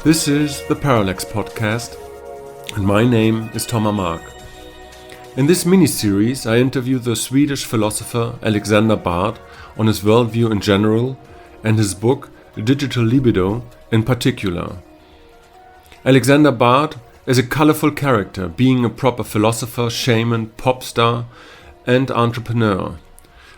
This is the Parallax podcast, and my name is Tom Amarque. In this mini-series, I interview the Swedish philosopher Alexander Bard on his worldview in general and his book Digital Libido in particular. Alexander Bard is a colorful character, being a proper philosopher, shaman, popstar, and entrepreneur.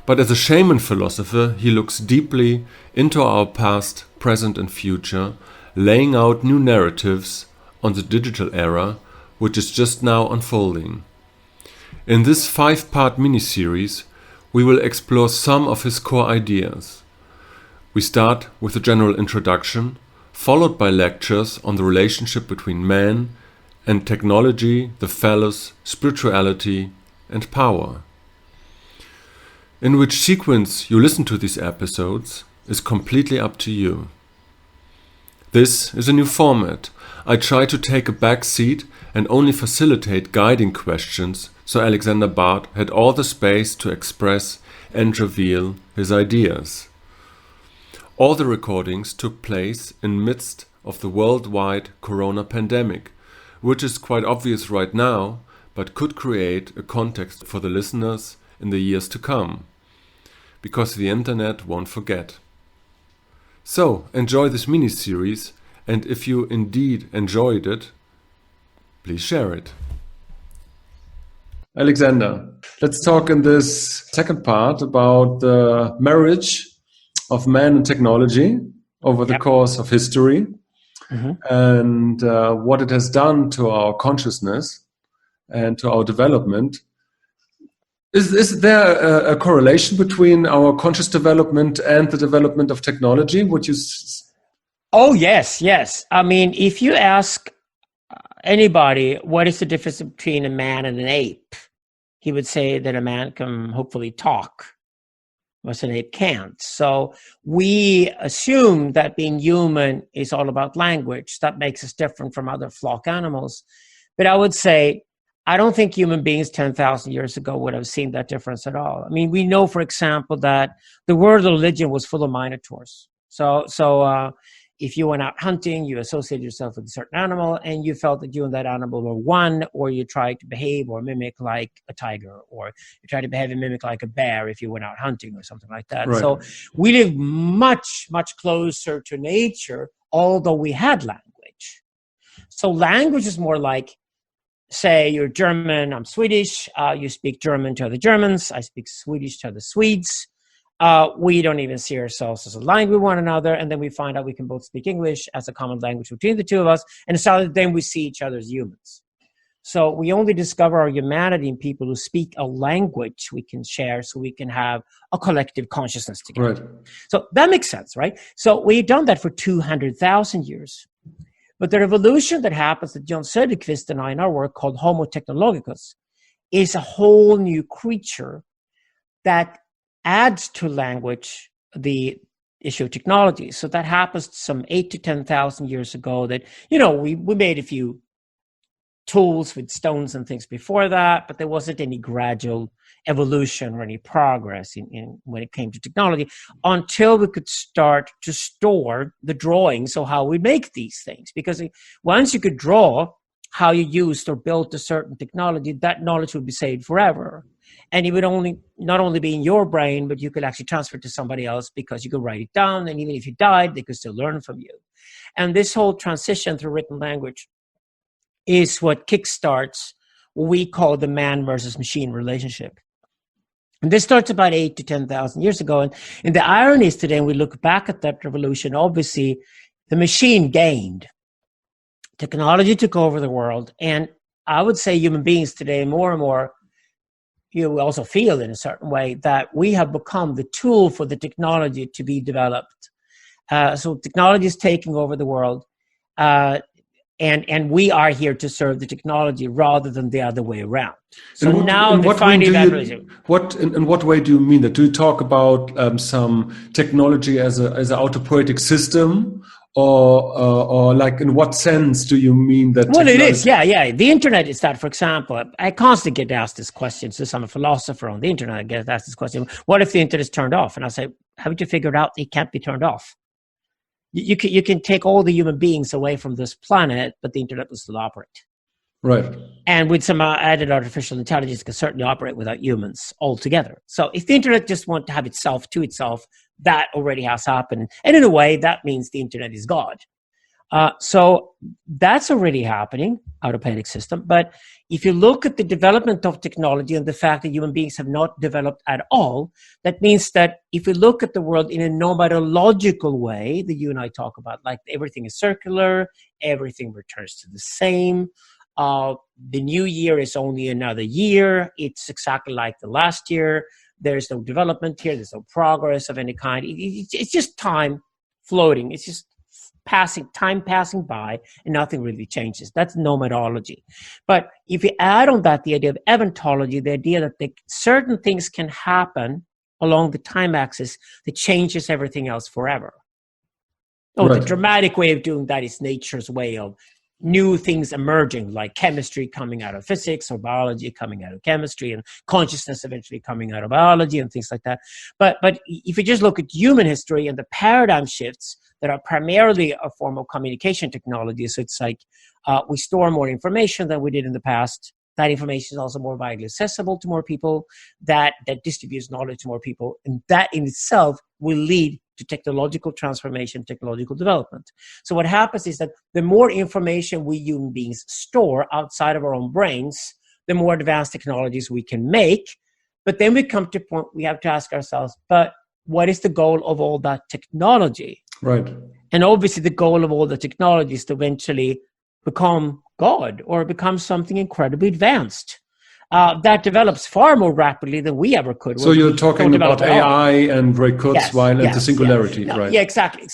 But as a shaman-philosopher, he looks deeply into our past, present, and future, laying out new narratives on the digital era, which is just now unfolding. In this 5-part mini-series, we will explore some of his core ideas. We start with a general introduction, followed by lectures on the relationship between man and technology, the phallus, spirituality, and power. In which sequence you listen to these episodes is completely up to you. This is a new format. I try to take a back seat and only facilitate guiding questions, so Alexander Bard had all the space to express and reveal his ideas. All the recordings took place in midst of the worldwide corona pandemic, which is quite obvious right now, but could create a context for the listeners in the years to come, because the internet won't forget. So, enjoy this mini-series, and if you indeed enjoyed it, please share it. Alexander, let's talk in this second part about the marriage of man and technology over the course of history, and what it has done to our consciousness and to our development. Is there a correlation between our conscious development and the development of technology? Would you? Oh, yes. I mean, if you ask anybody what is the difference between a man and an ape, he would say that a man can hopefully talk, whereas an ape can't. So we assume that being human is all about language. That makes us different from other flock animals. But I would say, I don't think human beings 10,000 years ago would have seen that difference at all. I mean, we know, for example, that the world of religion was full of minotaurs. So if you went out hunting, you associated yourself with a certain animal, and you felt that you and that animal were one, or you tried to behave or mimic like a tiger, or you tried to behave and mimic like a bear if you went out hunting or something like that. Right. So we live much, much closer to nature, although we had language. So language is more like, say you're German, I'm Swedish, you speak German to other Germans, I speak Swedish to other Swedes. We don't even see ourselves as aligned with one another, and then we find out we can both speak English as a common language between the two of us, and so then we see each other as humans. So we only discover our humanity in people who speak a language we can share, so we can have a collective consciousness together. Right. So that makes sense, right? So we've done that for 200,000 years. But the revolution that happens that John Söderqvist and I in our work called Homo technologicus is a whole new creature that adds to language the issue of technology. So that happens some 8 to 10,000 years ago that, we made a few tools with stones and things before that, but there wasn't any gradual evolution or any progress in when it came to technology until we could start to store the drawings of how we make these things. Because once you could draw how you used or built a certain technology, that knowledge would be saved forever. And it would not only be in your brain, but you could actually transfer it to somebody else because you could write it down, and even if you died, they could still learn from you. And this whole transition through written language is what kickstarts what we call the man versus machine relationship. And this starts about 8 to 10,000 years ago. And the irony is today, when we look back at that revolution, obviously the machine gained. Technology took over the world. And I would say human beings today, more and more, you also feel in a certain way that we have become the tool for the technology to be developed. So technology is taking over the world. And we are here to serve the technology rather than the other way around. So now defining that relationship. In what way do you mean that? Do you talk about some technology as an autopoietic system, or like in what sense do you mean that? Well, it is, yeah. The internet is that, for example. I constantly get asked this question. Since I'm a philosopher on the internet, I get asked this question: what if the internet is turned off? And I say, haven't you figured out it can't be turned off? You can take all the human beings away from this planet, but the internet will still operate. Right. And with some added artificial intelligence, it can certainly operate without humans altogether. So if the internet just wants to have itself to itself, that already has happened. And in a way, that means the internet is God. So that's already happening, autopilot system. But if you look at the development of technology and the fact that human beings have not developed at all, that means that if we look at the world in a nomadological way that you and I talk about, like everything is circular, everything returns to the same, the new year is only another year, it's exactly like the last year, there's no development here, there's no progress of any kind, it's just time floating, it's just time passing by, and nothing really changes. That's nomadology. But if you add on that the idea of eventology, the idea that certain things can happen along the time axis that changes everything else forever. Right. The dramatic way of doing that is nature's way of new things emerging, like chemistry coming out of physics, or biology coming out of chemistry, and consciousness eventually coming out of biology, and things like that. But if you just look at human history and the paradigm shifts that are primarily a form of communication technology, so it's like we store more information than we did in the past. That information is also more widely accessible to more people, that distributes knowledge to more people, and that in itself will lead to technological transformation, technological development. So what happens is that the more information we human beings store outside of our own brains, the more advanced technologies we can make. But then we come to a point we have to ask ourselves, but what is the goal of all that technology? Right. And obviously the goal of all the technology is to eventually become God or become something incredibly advanced. That develops far more rapidly than we ever could. So you're talking about AI and Ray Kurzweil and the singularity, no, right? Yeah, exactly.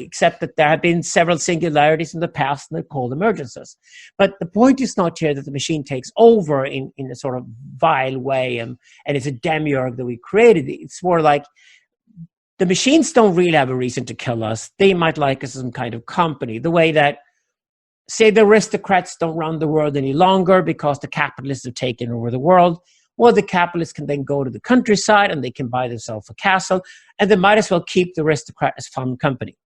Except that there have been several singularities in the past and they're called emergences. But the point is not here that the machine takes over in a sort of vile way and it's a demiurge that we created. It's more like the machines don't really have a reason to kill us. They might like us as some kind of company, the way that, say, the aristocrats don't run the world any longer because the capitalists have taken over the world. Well, the capitalists can then go to the countryside and they can buy themselves a castle, and they might as well keep the aristocrat as fun company.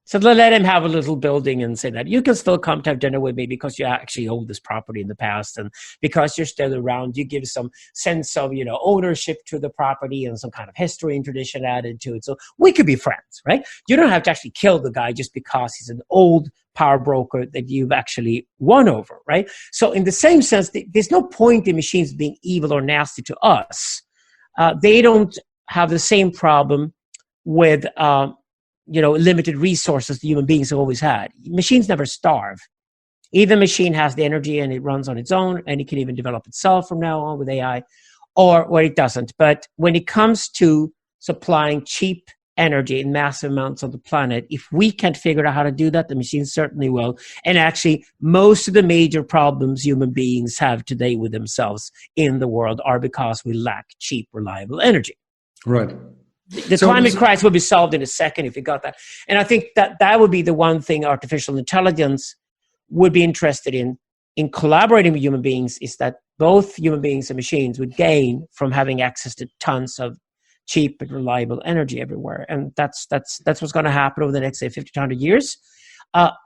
So they'll let him have a little building and say that you can still come to have dinner with me because you actually owned this property in the past, and because you're still around, you give some sense of, ownership to the property and some kind of history and tradition added to it. So we could be friends, right? You don't have to actually kill the guy just because he's an old power broker that you've actually won over, right? So in the same sense, there's no point in machines being evil or nasty to us. They don't have the same problem with limited resources that human beings have always had. Machines never starve. Either machine has the energy and it runs on its own, and it can even develop itself from now on with AI, or it doesn't. But when it comes to supplying cheap energy in massive amounts on the planet, if we can't figure out how to do that, the machines certainly will. And actually, most of the major problems human beings have today with themselves in the world are because we lack cheap, reliable energy. Right. The climate crisis would be solved in a second if you got that. And I think that would be the one thing artificial intelligence would be interested in collaborating with human beings, is that both human beings and machines would gain from having access to tons of cheap and reliable energy everywhere. And that's what's going to happen over the next, say, 50 to 100 years.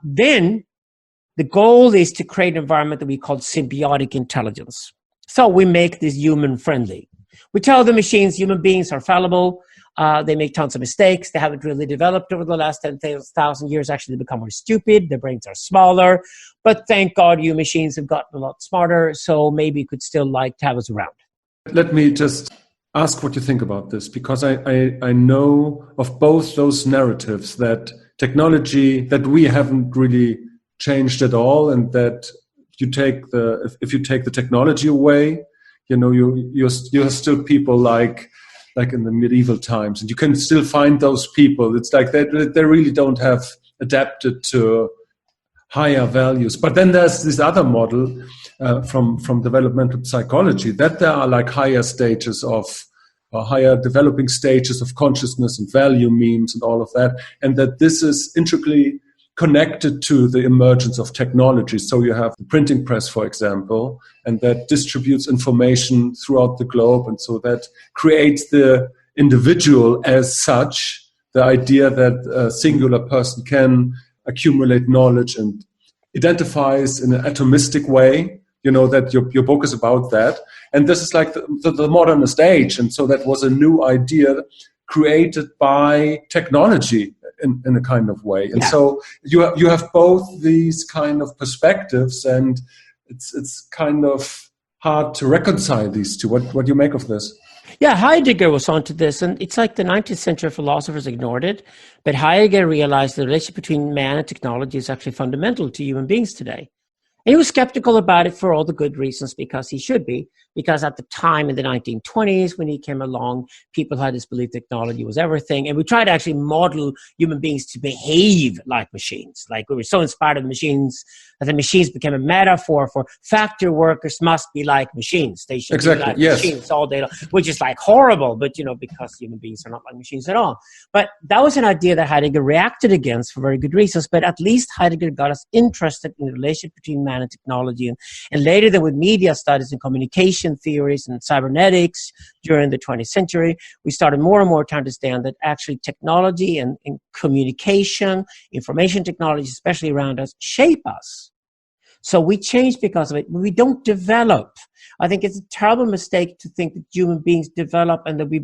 Then the goal is to create an environment that we call symbiotic intelligence. So we make this human friendly. We tell the machines human beings are fallible. They make tons of mistakes. They haven't really developed over the last 10,000 years. Actually, they become more stupid. Their brains are smaller. But thank God you machines have gotten a lot smarter. So maybe you could still like to have us around. Let me just ask what you think about this, because I know of both those narratives, that technology, that we haven't really changed at all, and that if you take the technology away, you're still people like in the medieval times, and you can still find those people. It's like they really don't have adapted to higher values. But then there's this other model from developmental psychology, that there are like higher stages of higher developing stages of consciousness and value memes and all of that, and that this is intricately connected to the emergence of technology. So you have the printing press, for example, and that distributes information throughout the globe, and so that creates the individual as such the idea that a singular person can accumulate knowledge and identifies in an atomistic way. You know, that your book is about that. And this is like the modernist age. And so that was a new idea created by technology in a kind of way. And so you have both these kind of perspectives, and it's kind of hard to reconcile these two. What do you make of this? Yeah, Heidegger was onto this, and it's like the 19th century philosophers ignored it, but Heidegger realized the relationship between man and technology is actually fundamental to human beings today. And he was skeptical about it for all the good reasons, because he should be, because at the time in the 1920s, when he came along, people had this belief technology was everything. And we tried to actually model human beings to behave like machines. Like, we were so inspired of the machines that the machines became a metaphor for factory workers must be like machines. They should be like machines all day long, which is like horrible, but because human beings are not like machines at all. But that was an idea that Heidegger reacted against for very good reasons. But at least Heidegger got us interested in the relationship between man and technology. And later then with media studies and communication theories and cybernetics during the 20th century, we started more and more to understand that actually technology and communication, information technology, especially around us, shape us. So we change because of it. We don't develop. I think it's a terrible mistake to think that human beings develop and that we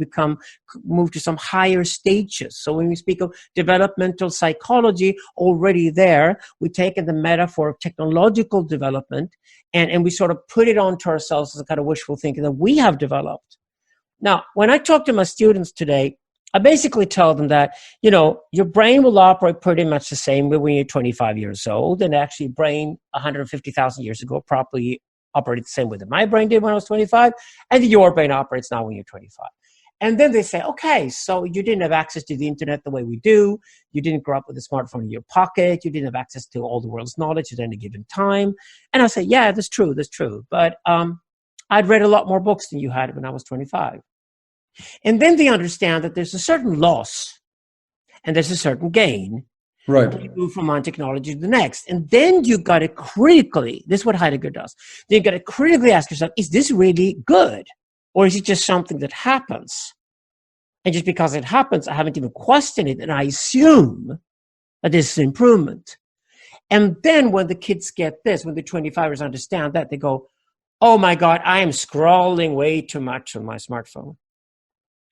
move to some higher stages. So when we speak of developmental psychology, already there, we've taken the metaphor of technological development and we sort of put it onto ourselves as a kind of wishful thinking that we have developed. Now, when I talk to my students today, I basically tell them that, your brain will operate pretty much the same way when you're 25 years old, and actually brain 150,000 years ago probably operated the same way that my brain did when I was 25, and your brain operates now when you're 25. And then they say, okay, so you didn't have access to the internet the way we do. You didn't grow up with a smartphone in your pocket. You didn't have access to all the world's knowledge at any given time. And I say, yeah, that's true. But I'd read a lot more books than you had when I was 25. And then they understand that there's a certain loss and there's a certain gain. Right. You move from one technology to the next. And then you got to critically, this is what Heidegger does, then you got to critically ask yourself, is this really good? Or is it just something that happens? And just because it happens, I haven't even questioned it, and I assume that this is an improvement. And then when the kids get this, when the 25ers understand that, they go, oh my God, I am scrolling way too much on my smartphone.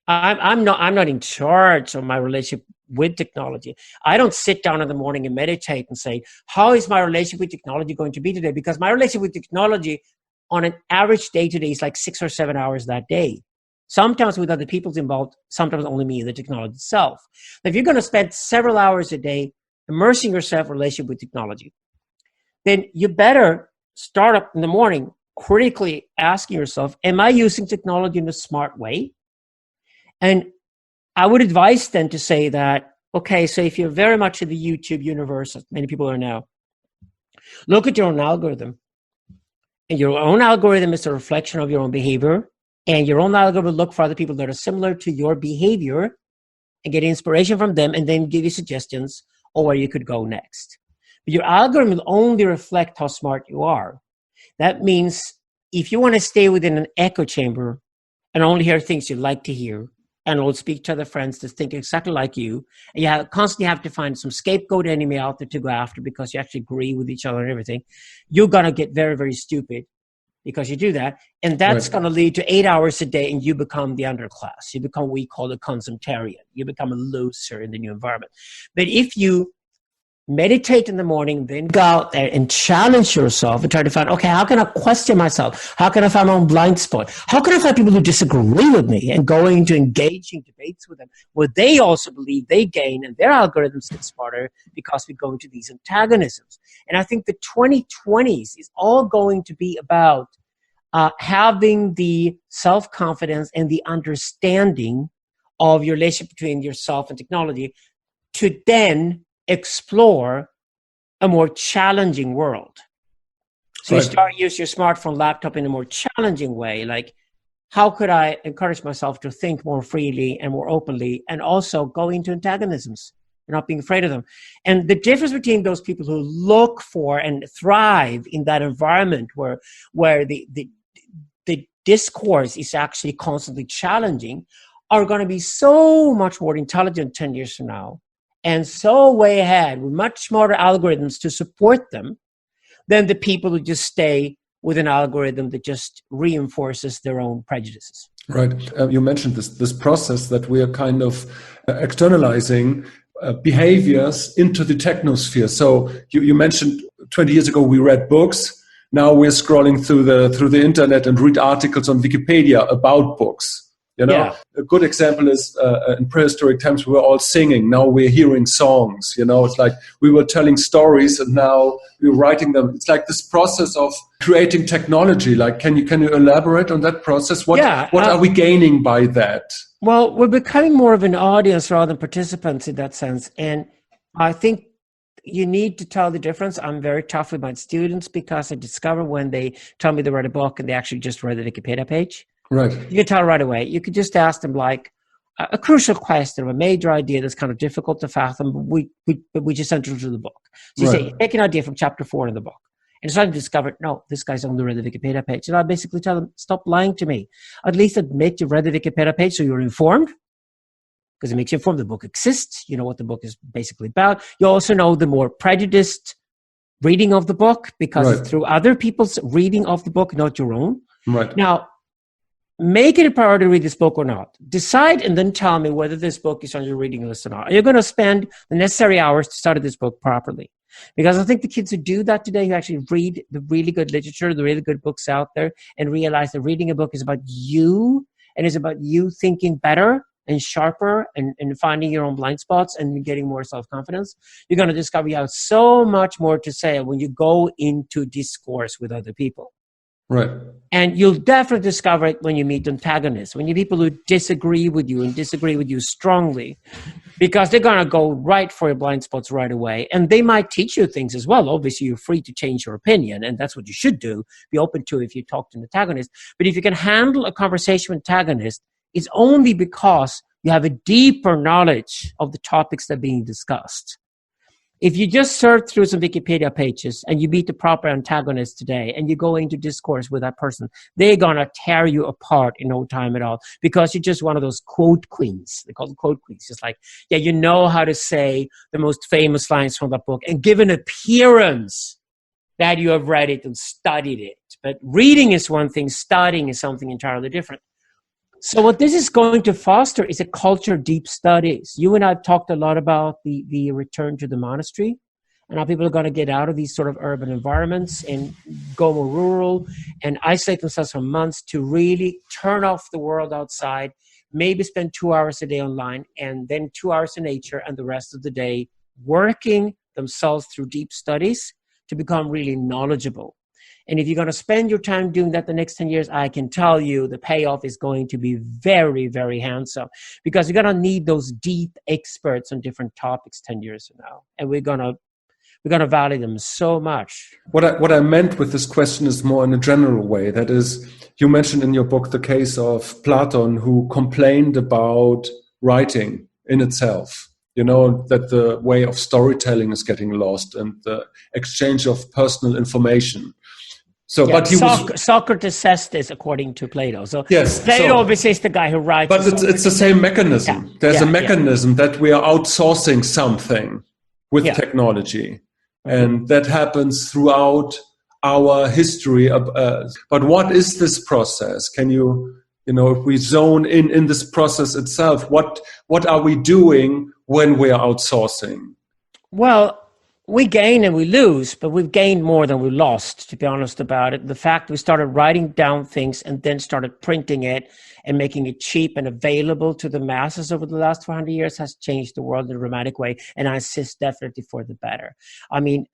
I'm not in charge of my relationship with technology. I don't sit down in the morning and meditate and say, how is my relationship with technology going to be today? Because my relationship with technology on an average day today is like 6 or 7 hours that day. Sometimes with other people involved, sometimes only me and the technology itself. Now, if you're going to spend several hours a day immersing yourself in a relationship with technology, then you better start up in the morning critically asking yourself, am I using technology in a smart way? And I would advise then to say that, okay, so if you're very much in the YouTube universe, as many people are now, look at your own algorithm. And your own algorithm is a reflection of your own behavior. And your own algorithm will look for other people that are similar to your behavior and get inspiration from them and then give you suggestions on where you could go next. But your algorithm will only reflect how smart you are. That means if you want to stay within an echo chamber and only hear things you like to hear, and will speak to other friends that think exactly like you, and you constantly have to find some scapegoat enemy out there to go after because you actually agree with each other and everything, you're going to get very, very stupid because you do that. And that's going to lead to 8 hours a day and you become the underclass. You become what we call a consumptarian. You become a loser in the new environment. But if you meditate in the morning, then go out there and challenge yourself and try to find, okay, how can I question myself? How can I find my own blind spot? How can I find people who disagree with me and going into engaging debates with them where they also believe they gain and their algorithms get smarter because we go into these antagonisms. And I think the 2020s is all going to be about having the self-confidence and the understanding of your relationship between yourself and technology to then explore a more challenging world. So you start use your smartphone, laptop in a more challenging way. Like, how could I encourage myself to think more freely and more openly and also go into antagonisms and not being afraid of them? And the difference between those people who look for and thrive in that environment where the discourse is actually constantly challenging are going to be so much more intelligent 10 years from now and so way ahead with much smarter algorithms to support them than the people who just stay with an algorithm that just reinforces their own prejudices. Right. You mentioned this process that we are kind of externalizing behaviors into the technosphere. So you mentioned 20 years ago we read books. Now we're scrolling through the internet and read articles on Wikipedia about books. You know, Yeah. A good example is in prehistoric times we were all singing. Now we're hearing songs. You know, it's like we were telling stories and now we're writing them. It's like this process of creating technology. Like, can you elaborate on that process? What are we gaining by that? Well, we're becoming more of an audience rather than participants in that sense, and I think you need to tell the difference. I'm very tough with my students because I discover when they tell me they read a book and they actually just read the Wikipedia page. Right. You can tell right away. You could just ask them like a crucial question or a major idea that's kind of difficult to fathom, but we just enter into the book. So you say, take an idea from chapter 4 in the book. And suddenly discover, no, this guy's only read the Wikipedia page. And I basically tell them, stop lying to me. At least admit you read the Wikipedia page so you're informed, because it makes you informed the book exists. You know what the book is basically about. You also know the more prejudiced reading of the book because it's through other people's reading of the book, not your own. Right. Now, make it a priority to read this book or not. Decide and then tell me whether this book is on your reading list or not. Are you going to spend the necessary hours to study this book properly? Because I think the kids who do that today, who actually read the really good literature, the really good books out there, and realize that reading a book is about you and is about you thinking better and sharper and finding your own blind spots and getting more self-confidence, you're going to discover you have so much more to say when you go into discourse with other people. Right. And you'll definitely discover it when you meet antagonists, when you people who disagree with you and disagree with you strongly, because they're going to go right for your blind spots right away. And they might teach you things as well. Obviously, you're free to change your opinion, and that's what you should do. Be open to if you talk to an antagonist. But if you can handle a conversation with an antagonist, it's only because you have a deeper knowledge of the topics that are being discussed. If you just search through some Wikipedia pages and you meet the proper antagonist today and you go into discourse with that person, they're going to tear you apart in no time at all because you're just one of those quote queens. They call them quote queens. Just like, yeah, you know how to say the most famous lines from that book and give an appearance that you have read it and studied it. But reading is one thing, studying is something entirely different. So what this is going to foster is a culture of deep studies. You and I have talked a lot about the return to the monastery and how people are going to get out of these sort of urban environments and go more rural and isolate themselves for months to really turn off the world outside, maybe spend 2 hours a day online and then 2 hours in nature and the rest of the day working themselves through deep studies to become really knowledgeable. And if you're going to spend your time doing that the next 10 years, I can tell you the payoff is going to be very, very handsome because you're going to need those deep experts on different topics 10 years from now. And we're going to value them so much. What I meant with this question is more in a general way. That is, you mentioned in your book the case of Platon, who complained about writing in itself. You know, that the way of storytelling is getting lost and the exchange of personal information. So, yeah, but Socrates says this according to Plato. So yes, Plato obviously is the guy who writes. But it's the same mechanism. Yeah. There's a mechanism that we are outsourcing something with technology. And that happens throughout our history. But what is this process? Can you know, if we zone in this process itself, what are we doing when we are outsourcing? Well, we gain and we lose, but we've gained more than we lost, to be honest about it. The fact we started writing down things and then started printing it and making it cheap and available to the masses over the last 400 years has changed the world in a dramatic way. And I insist definitely for the better. I mean,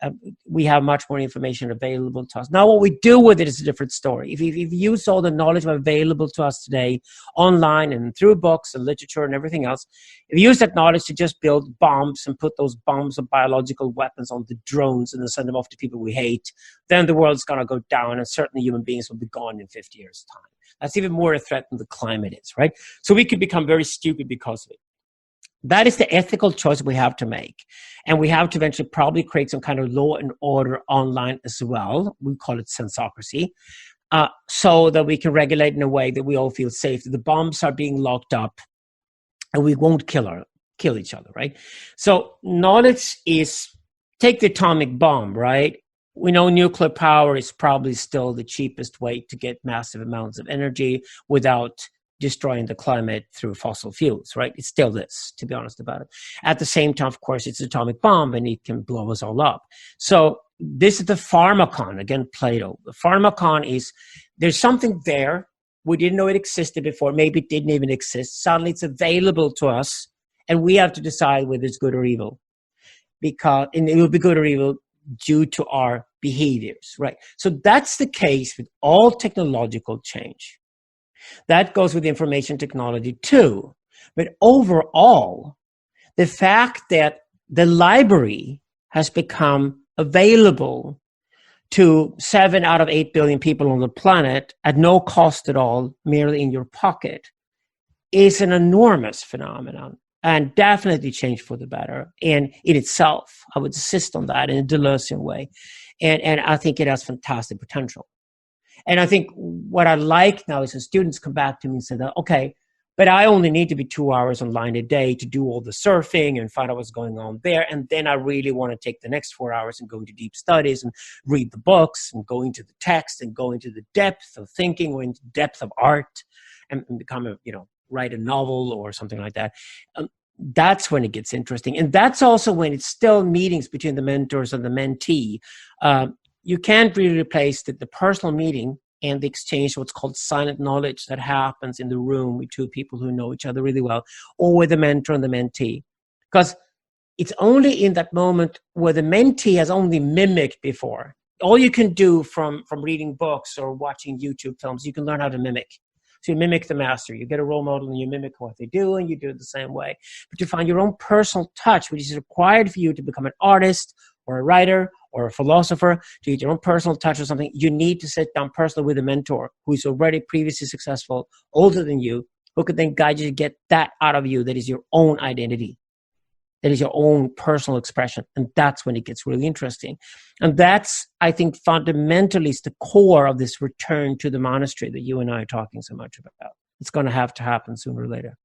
we have much more information available to us. Now, what we do with it is a different story. If you use all the knowledge available to us today online and through books and literature and everything else, if you use that knowledge to just build bombs and put those bombs of biological weapons on the drones and then send them off to people we hate, then the world's going to go down and certainly human beings will be gone in 50 years' time. That's even more a threat than the climate is, right? So we could become very stupid because of it. That is the ethical choice we have to make. And we have to eventually probably create some kind of law and order online as well. We call it sensocracy. So that we can regulate in a way that we all feel safe. The bombs are being locked up and we won't kill each other, right? So knowledge is, take the atomic bomb, right? We know nuclear power is probably still the cheapest way to get massive amounts of energy without destroying the climate through fossil fuels, right? It still is, to be honest about it. At the same time, of course, it's an atomic bomb and it can blow us all up. So this is the pharmacon, again, Plato. The pharmacon is, there's something there. We didn't know it existed before. Maybe it didn't even exist. Suddenly it's available to us and we have to decide whether it's good or evil. And it will be good or evil due to our behaviors, right? So that's the case with all technological change. That goes with information technology too. But overall, the fact that the library has become available to 7 out of 8 billion people on the planet at no cost at all, merely in your pocket, is an enormous phenomenon and definitely change for the better. And in itself, I would insist on that in a Deleuzean way. And I think it has fantastic potential. And I think what I like now is when students come back to me and say that, okay, but I only need to be 2 hours online a day to do all the surfing and find out what's going on there. And then I really want to take the next 4 hours and go into deep studies and read the books and go into the text and go into the depth of thinking or into depth of art and become write a novel or something like that. That's when it gets interesting. And that's also when it's still meetings between the mentors and the mentee. You can't really replace the personal meeting and the exchange, what's called silent knowledge that happens in the room with two people who know each other really well, or with the mentor and the mentee. Because it's only in that moment where the mentee has only mimicked before. All you can do from reading books or watching YouTube films, you can learn how to mimic. So you mimic the master. You get a role model and you mimic what they do and you do it the same way. But to find your own personal touch, which is required for you to become an artist or a writer or a philosopher, to get your own personal touch or something, you need to sit down personally with a mentor who is already previously successful, older than you, who can then guide you to get that out of you that is your own identity, that is your own personal expression. And that's when it gets really interesting. And that's, I think, fundamentally is the core of this return to the monastery that you and I are talking so much about. It's going to have to happen sooner or later.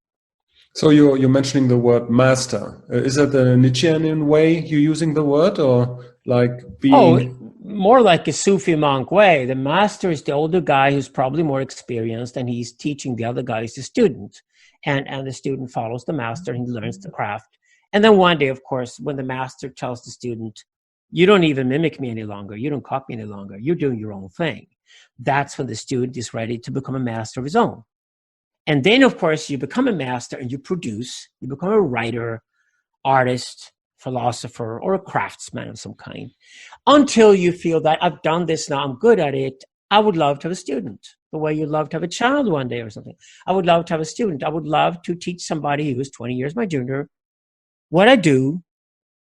So you're mentioning the word master. Is that the Nietzschean way you're using the word, or like being... Oh, more like a Sufi monk way. The master is the older guy who's probably more experienced, and he's teaching the other guy, the student. And the student follows the master and he learns the craft. And then one day, of course, when the master tells the student, you don't even mimic me any longer, you don't copy me any longer, you're doing your own thing. That's when the student is ready to become a master of his own. And then, of course, you become a master and you produce, you become a writer, artist, philosopher, or a craftsman of some kind, until you feel that I've done this now, I'm good at it. I would love to have a student, the way you'd love to have a child one day or something. I would love to have a student. I would love to teach somebody who is 20 years my junior what I do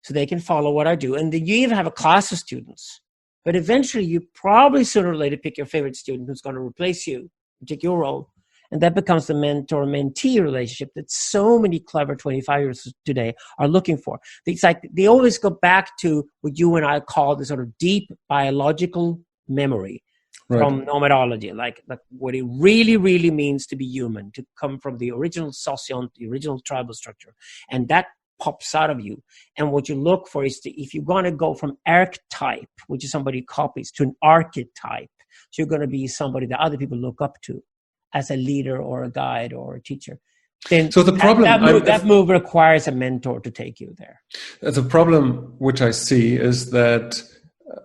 so they can follow what I do. And then you even have a class of students. But eventually, you probably sooner or later pick your favorite student who's going to replace you and take your role. And that becomes the mentor-mentee relationship that so many clever 25-year-olds today are looking for. It's like they always go back to what you and I call the sort of deep biological memory from nomadology, like what it really, really means to be human, to come from the original socion, the original tribal structure. And that pops out of you. And what you look for is if you're going to go from archetype, which is somebody copies, to an archetype, so you're going to be somebody that other people look up to as a leader or a guide or a teacher. Then so the problem that move requires a mentor to take you there. The problem which I see is that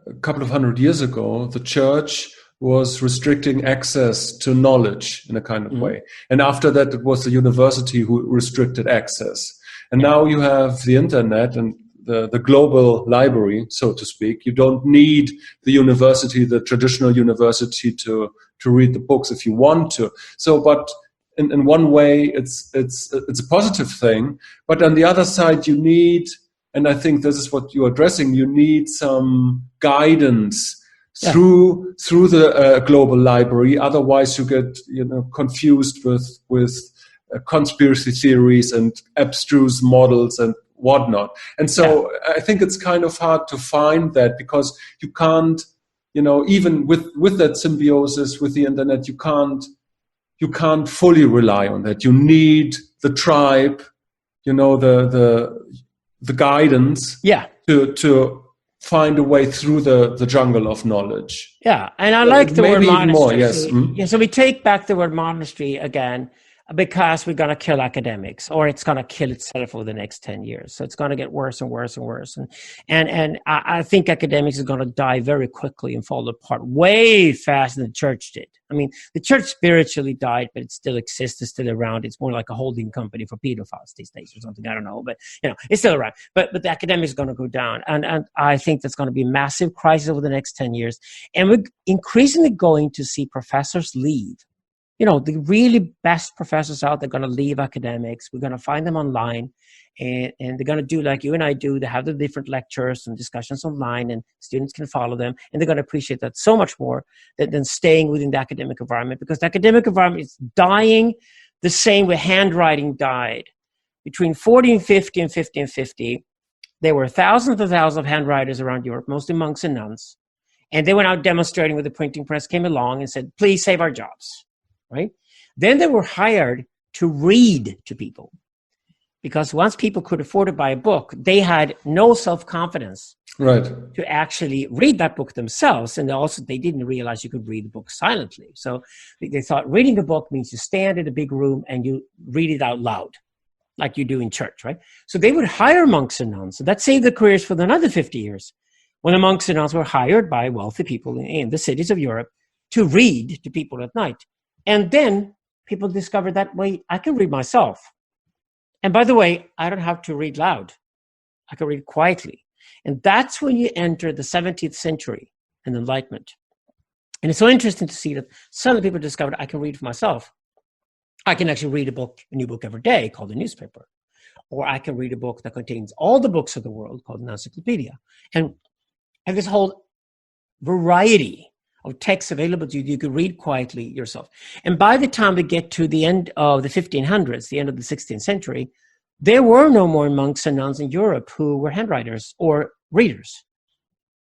a couple of 100 years ago, the church was restricting access to knowledge in a kind of way. And after that, it was the university who restricted access. And now you have the internet and the global library, so to speak. You don't need the university, the traditional university, to read the books if you want to. So, but in one way, it's a positive thing. But on the other side, you need, and I think this is what you're addressing, you need some guidance through the global library. Otherwise, you get confused with conspiracy theories and abstruse models and whatnot. And so I think it's kind of hard to find that, because you can't, even with that symbiosis with the internet, you can't you can't fully rely on that. You need the tribe, the guidance, to find a way through the jungle of knowledge. Yeah, and I like the word monastery. More, yes. So we take back the word monastery again, because we're going to kill academics, or it's going to kill itself over the next 10 years. So it's going to get worse and worse and worse. And I think academics are going to die very quickly and fall apart way faster than the church did. I mean, the church spiritually died, but it still exists. It's still around. It's more like a holding company for pedophiles these days or something. I don't know, but it's still around. But the academics are going to go down. And I think that's going to be a massive crisis over the next 10 years. And we're increasingly going to see professors leave. The really best professors out, they're going to leave academics. We're going to find them online, and they're going to do like you and I do. They have the different lectures and discussions online, and students can follow them, and they're going to appreciate that so much more than staying within the academic environment, because the academic environment is dying the same way handwriting died. Between 1450 and 1550, there were thousands and thousands of handwriters around Europe, mostly monks and nuns, and they went out demonstrating when the printing press came along and said, please save our jobs. Right? Then they were hired to read to people, because once people could afford to buy a book, they had no self-confidence to actually read that book themselves. And also they didn't realize you could read the book silently. So they thought reading a book means you stand in a big room and you read it out loud, like you do in church, right? So they would hire monks and nuns. So that saved their careers for another 50 years, when the monks and nuns were hired by wealthy people in the cities of Europe to read to people at night. And then people discovered that, wait, I can read myself. And by the way, I don't have to read loud. I can read quietly. And that's when you enter the 17th century and Enlightenment. And it's so interesting to see that suddenly people discovered I can read for myself. I can actually read a new book every day called a newspaper. Or I can read a book that contains all the books of the world called an encyclopedia. And this whole variety of texts available to you, you could read quietly yourself. And by the time we get to the end of the 1500s, the end of the 16th century, there were no more monks and nuns in Europe who were handwriters or readers.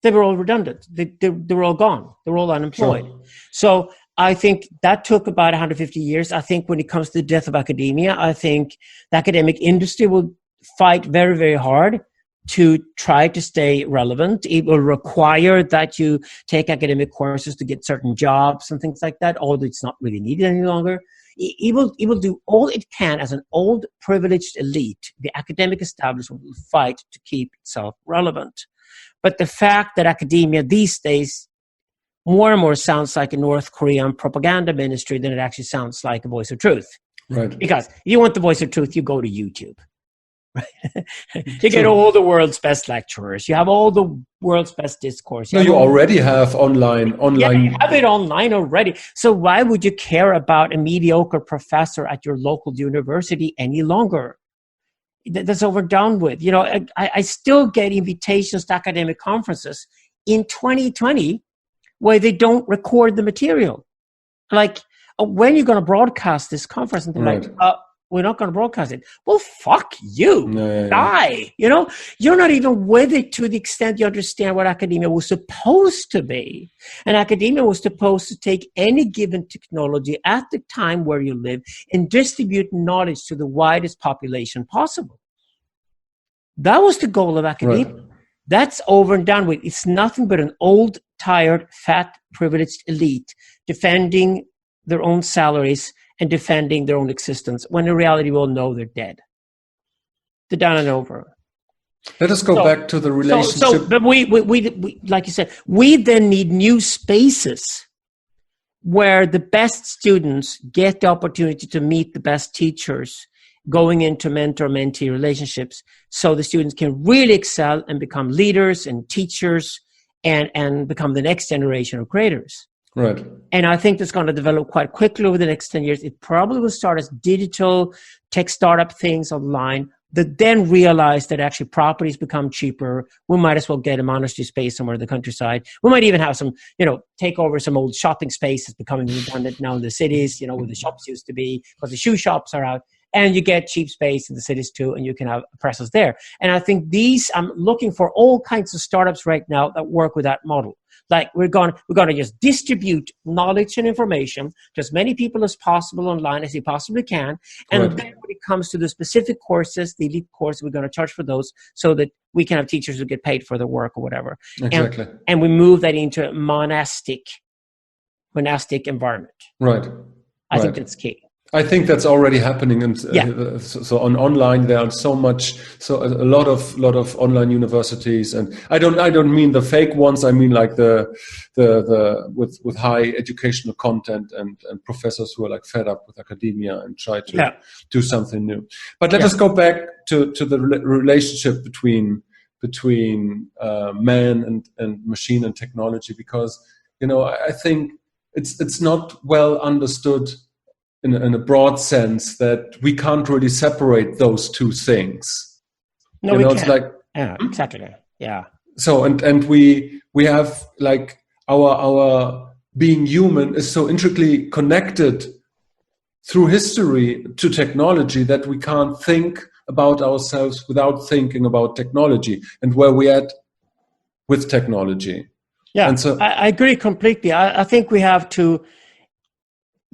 They were all redundant. They were all gone. They were all unemployed. Sure. So I think that took about 150 years. I think when it comes to the death of academia, I think the academic industry will fight very, very hard to try to stay relevant. It will require that you take academic courses to get certain jobs and things like that, although it's not really needed any longer. It will do all it can as an old privileged elite. The academic establishment will fight to keep itself relevant. But the fact that academia these days more and more sounds like a North Korean propaganda ministry than it actually sounds like a voice of truth. Right. Because if you want the voice of truth, you go to YouTube. Right? You get all the world's best lecturers. You have all the world's best discourse. You already have online. Yeah, you have it online already. So why would you care about a mediocre professor at your local university any longer? That's over done with. I still get invitations to academic conferences in 2020 where they don't record the material. Like, when are you going to broadcast this conference? And they're right. Like, we're not going to broadcast it. Well, fuck you. Die. You're not even with it to the extent you understand what academia was supposed to be. And academia was supposed to take any given technology at the time where you live and distribute knowledge to the widest population possible. That was the goal of academia. Right. That's over and done with. It's nothing but an old, tired, fat, privileged elite defending their own salaries and defending their own existence, when in reality we all know they're dead. They're done and over. Let us go back to the relationship. But we, like you said, we then need new spaces where the best students get the opportunity to meet the best teachers, going into mentor-mentee relationships, so the students can really excel and become leaders and teachers and become the next generation of creators. Right. And I think that's going to develop quite quickly over the next 10 years. It probably will start as digital tech startup things online that then realize that actually properties become cheaper. We might as well get a monastery space somewhere in the countryside. We might even have some, take over some old shopping space that's becoming redundant now in the cities, where the shops used to be, because the shoe shops are out. And you get cheap space in the cities too, and you can have presses there. And I think I'm looking for all kinds of startups right now that work with that model. Like we're going to just distribute knowledge and information to as many people as possible online as you possibly can. And then when it comes to the specific courses, the elite course, we're going to charge for those so that we can have teachers who get paid for their work or whatever. Exactly. And we move that into a monastic environment. Right. I think that's key. I think that's already happening, and so on online there are a lot of online universities, and I don't mean the fake ones. I mean like the with high educational content and professors who are like fed up with academia and try to do something new. But let us go back to the relationship between man and machine and technology, because I think it's not well understood in a broad sense that we can't really separate those two things. No, we can't. It's like, exactly. Yeah. So and we have like our being human is so intricately connected through history to technology that we can't think about ourselves without thinking about technology and where we at with technology. Yeah, and so I agree completely. I think we have to.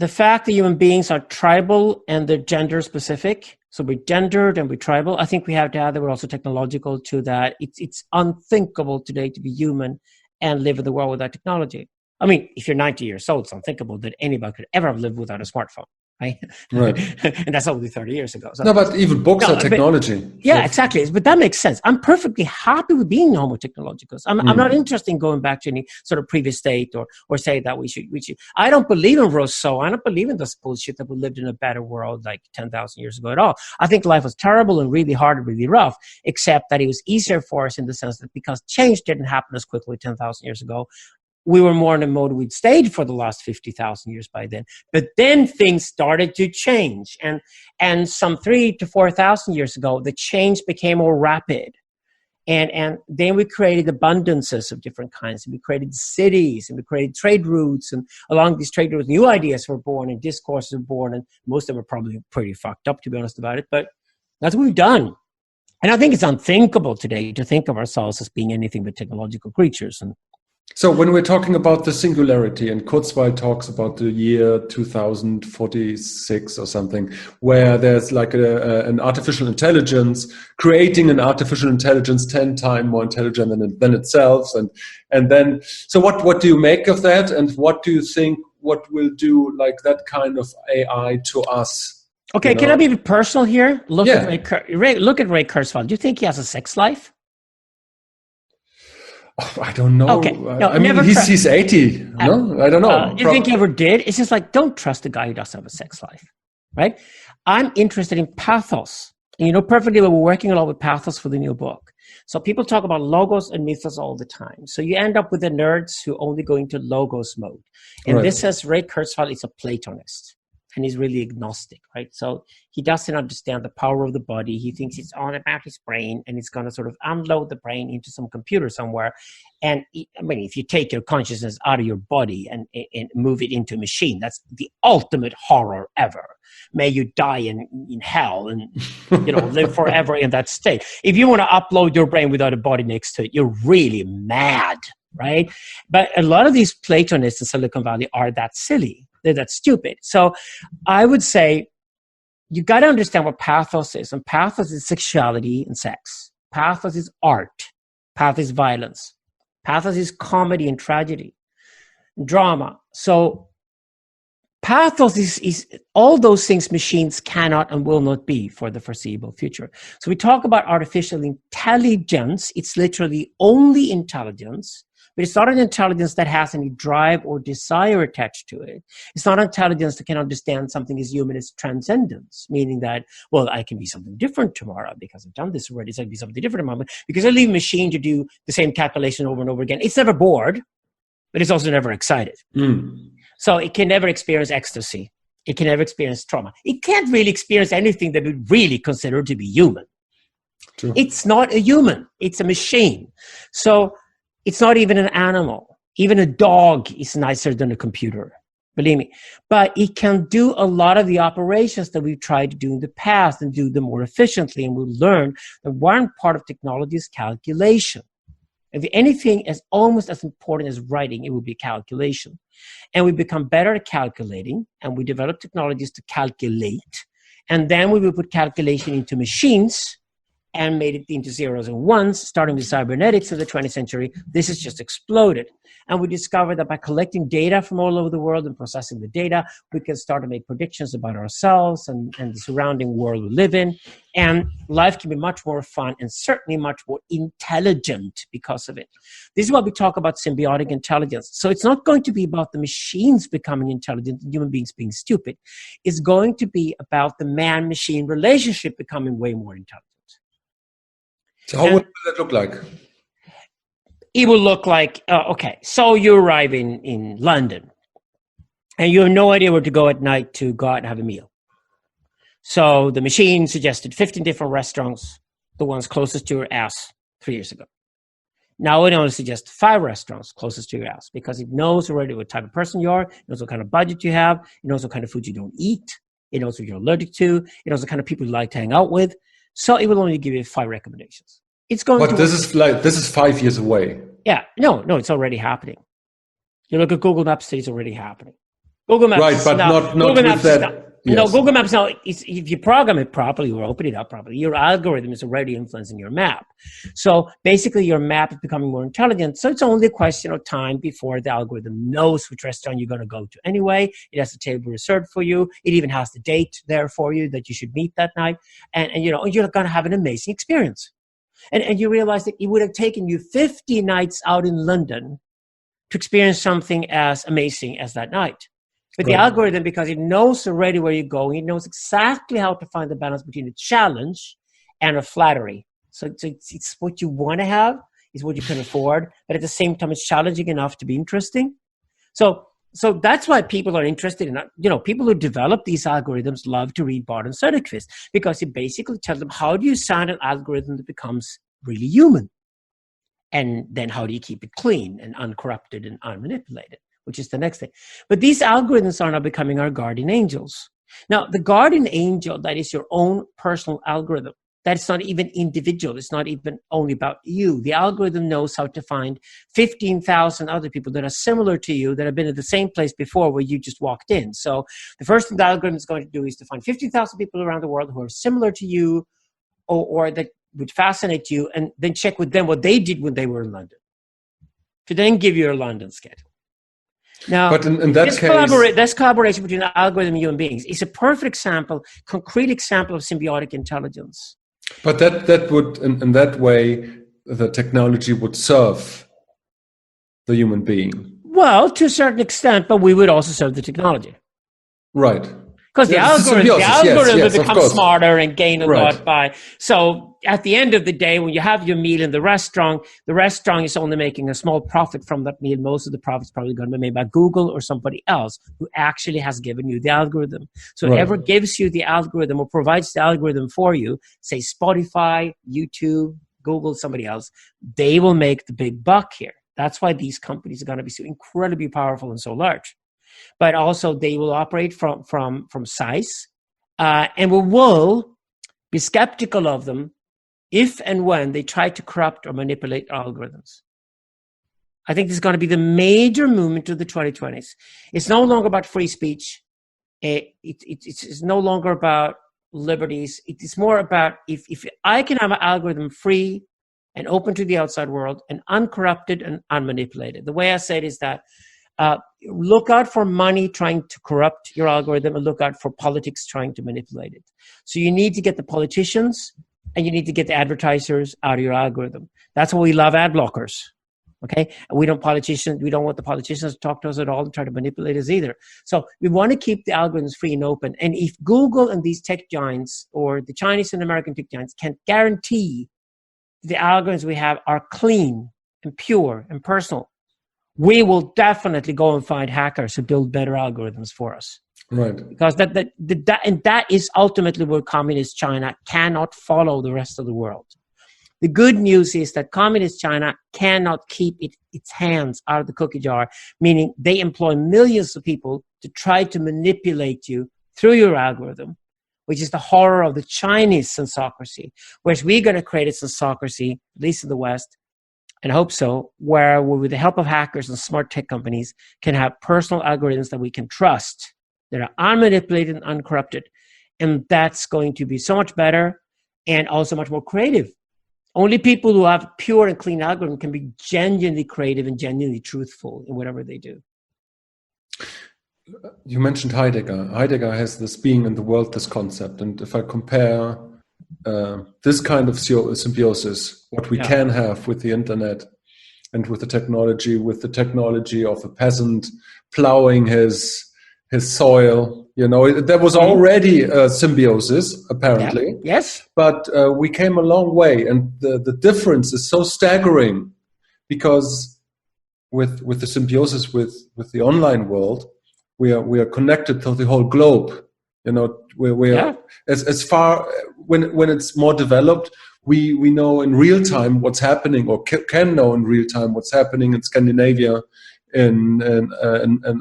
The fact that human beings are tribal and they're gender specific, so we're gendered and we're tribal, I think we have to add that we're also technological to that. It's unthinkable today to be human and live in the world without technology. I mean, if you're 90 years old, it's unthinkable that anybody could ever have lived without a smartphone. Right. And that's only 30 years ago. So, no, but even books are technology. But, exactly. But that makes sense. I'm perfectly happy with being homo technologicus. I'm not interested in going back to any sort of previous state or say that we should. I don't believe in Rousseau. I don't believe in this bullshit that we lived in a better world like 10,000 years ago at all. I think life was terrible and really hard and really rough, except that it was easier for us in the sense that because change didn't happen as quickly 10,000 years ago, we were more in a mode we'd stayed for the last 50,000 years by then. But then things started to change. And some 3,000 to 4,000 years ago, the change became more rapid. And then we created abundances of different kinds. And we created cities and we created trade routes. And along these trade routes, new ideas were born and discourses were born. And most of them are probably pretty fucked up, to be honest about it. But that's what we've done. And I think it's unthinkable today to think of ourselves as being anything but technological creatures. And so when we're talking about the singularity, and Kurzweil talks about the year 2046 or something, where there's like an artificial intelligence creating an artificial intelligence 10 times more intelligent than itself, and then so what do you make of that, and what do you think what will do like that kind of AI to us? Okay, can I be personal here? Look at Ray Kurzweil. Do you think he has a sex life? Oh, I don't know. Okay. No, I mean, he's 80. No, I don't know. Do you think he ever did? It's just like, don't trust a guy who doesn't have a sex life, right? I'm interested in pathos. And you know perfectly well, we're working a lot with pathos for the new book. So people talk about logos and mythos all the time. So you end up with the nerds who only go into logos mode. And this says Ray Kurzweil is a Platonist. And he's really agnostic, right? So he doesn't understand the power of the body. He thinks it's all about his brain, and it's going to sort of unload the brain into some computer somewhere. And if you take your consciousness out of your body and move it into a machine, that's the ultimate horror ever. May you die in hell and live forever in that state. If you want to upload your brain without a body next to it, you're really mad, right? But a lot of these Platonists in Silicon Valley are that silly. They're that stupid. So I would say you got to understand what pathos is. And pathos is sexuality and sex. Pathos is art. Pathos is violence. Pathos is comedy and tragedy, drama. So pathos is all those things machines cannot and will not be for the foreseeable future. So we talk about artificial intelligence. It's literally only intelligence. But it's not an intelligence that has any drive or desire attached to it. It's not intelligence that can understand something as human as transcendence, meaning that, well, I can be something different tomorrow because I've done this already, so I can be something different tomorrow. Because I leave a machine to do the same calculation over and over again. It's never bored, but it's also never excited. So it can never experience ecstasy. It can never experience trauma. It can't really experience anything that we really consider to be human. True. It's not a human. It's a machine. So it's not even an animal. Even a dog is nicer than a computer believe me. But it can do a lot of the operations that we've tried to do in the past and do them more efficiently. And we'll learn that one part of technology is calculation. If anything is almost as important as writing, it would be calculation. And we become better at calculating, and we develop technologies to calculate. And then we will put calculation into machines and made it into zeros and ones, starting with cybernetics of the 20th century. This has just exploded. And we discovered that by collecting data from all over the world and processing the data, we can start to make predictions about ourselves and the surrounding world we live in. And life can be much more fun and certainly much more intelligent because of it. This is what we talk about symbiotic intelligence. So it's not going to be about the machines becoming intelligent and human beings being stupid. It's going to be about the man-machine relationship becoming way more intelligent. So how would that look like? It will look like, okay, so you arrive in London and you have no idea where to go at night to go out and have a meal. So the machine suggested 15 different restaurants, the ones closest to your ass 3 years ago. Now it only suggests 5 restaurants closest to your ass because it knows already what type of person you are, it knows what kind of budget you have, it knows what kind of food you don't eat, it knows what you're allergic to, it knows the kind of people you like to hang out with. So it will only give you 5 recommendations. It's going but this is 5 years away. Yeah, no, it's already happening. You look at Google Maps, it's already happening. Google Maps, right, but not Google Maps with that. Yes. No, Google Maps now. If you program it properly or open it up properly, your algorithm is already influencing your map. So basically, your map is becoming more intelligent. So it's only a question of time before the algorithm knows which restaurant you're going to go to anyway. It has the table reserved for you. It even has the date there for you that you should meet that night, and you're going to have an amazing experience. And you realize that it would have taken you 50 nights out in London to experience something as amazing as that night. But the algorithm, because it knows already where you're going, it knows exactly how to find the balance between a challenge and a flattery. So it's what you want to have, is what you can afford, but at the same time, it's challenging enough to be interesting. So that's why people are interested in, people who develop these algorithms love to read Bard and Amarque, because it basically tells them, how do you design an algorithm that becomes really human? And then how do you keep it clean and uncorrupted and unmanipulated, which is the next thing. But these algorithms are now becoming our guardian angels. Now, the guardian angel, that is your own personal algorithm. That's not even individual. It's not even only about you. The algorithm knows how to find 15,000 other people that are similar to you, that have been at the same place before where you just walked in. So the first thing the algorithm is going to do is to find 15,000 people around the world who are similar to you or that would fascinate you, and then check with them what they did when they were in London, to then give you a London schedule. Now, but in that case, this collaboration between the algorithm and human beings is a perfect example, concrete example of symbiotic intelligence. But that would, in that way, the technology would serve the human being. Well, to a certain extent, but we would also serve the technology. Right. Because the algorithm will become smarter and gain a lot by. So at the end of the day, when you have your meal in the restaurant is only making a small profit from that meal. Most of the profit's probably going to be made by Google or somebody else who actually has given you the algorithm. So whoever gives you the algorithm or provides the algorithm for you, say Spotify, YouTube, Google, somebody else, they will make the big buck here. That's why these companies are going to be so incredibly powerful and so large. But also they will operate from size, and we will be skeptical of them if and when they try to corrupt or manipulate algorithms. I think this is going to be the major movement of the 2020s. It's no longer about free speech. It's no longer about liberties. It is more about if I can have an algorithm free and open to the outside world and uncorrupted and unmanipulated. The way I say it is that look out for money trying to corrupt your algorithm, and look out for politics trying to manipulate it. So you need to get the politicians and you need to get the advertisers out of your algorithm. That's why we love ad blockers. Okay, and we don't want the politicians to talk to us at all and try to manipulate us either. So we want to keep the algorithms free and open. And if Google and these tech giants, or the Chinese and American tech giants, can guarantee the algorithms we have are clean and pure and personal, we will definitely go and find hackers who build better algorithms for us. Right. Because that is ultimately where communist China cannot follow the rest of the world. The good news is that communist China cannot keep its hands out of the cookie jar, meaning they employ millions of people to try to manipulate you through your algorithm, which is the horror of the Chinese sensocracy, whereas we're going to create a sensocracy, at least in the West, and I hope so, where we, with the help of hackers and smart tech companies, can have personal algorithms that we can trust, that are unmanipulated and uncorrupted. And that's going to be so much better and also much more creative. Only people who have pure and clean algorithm can be genuinely creative and genuinely truthful in whatever they do. You mentioned Heidegger. Heidegger has this being in the world, this concept. And if I compare this kind of symbiosis, what we can have with the internet and with the technology of a peasant plowing his soil, there was already a symbiosis, apparently. Yeah. Yes. But we came a long way, and the difference is so staggering, because with the symbiosis with the online world, we are connected to the whole globe. We are as far when it's more developed, we know in real time what's happening, or can know in real time what's happening in Scandinavia, in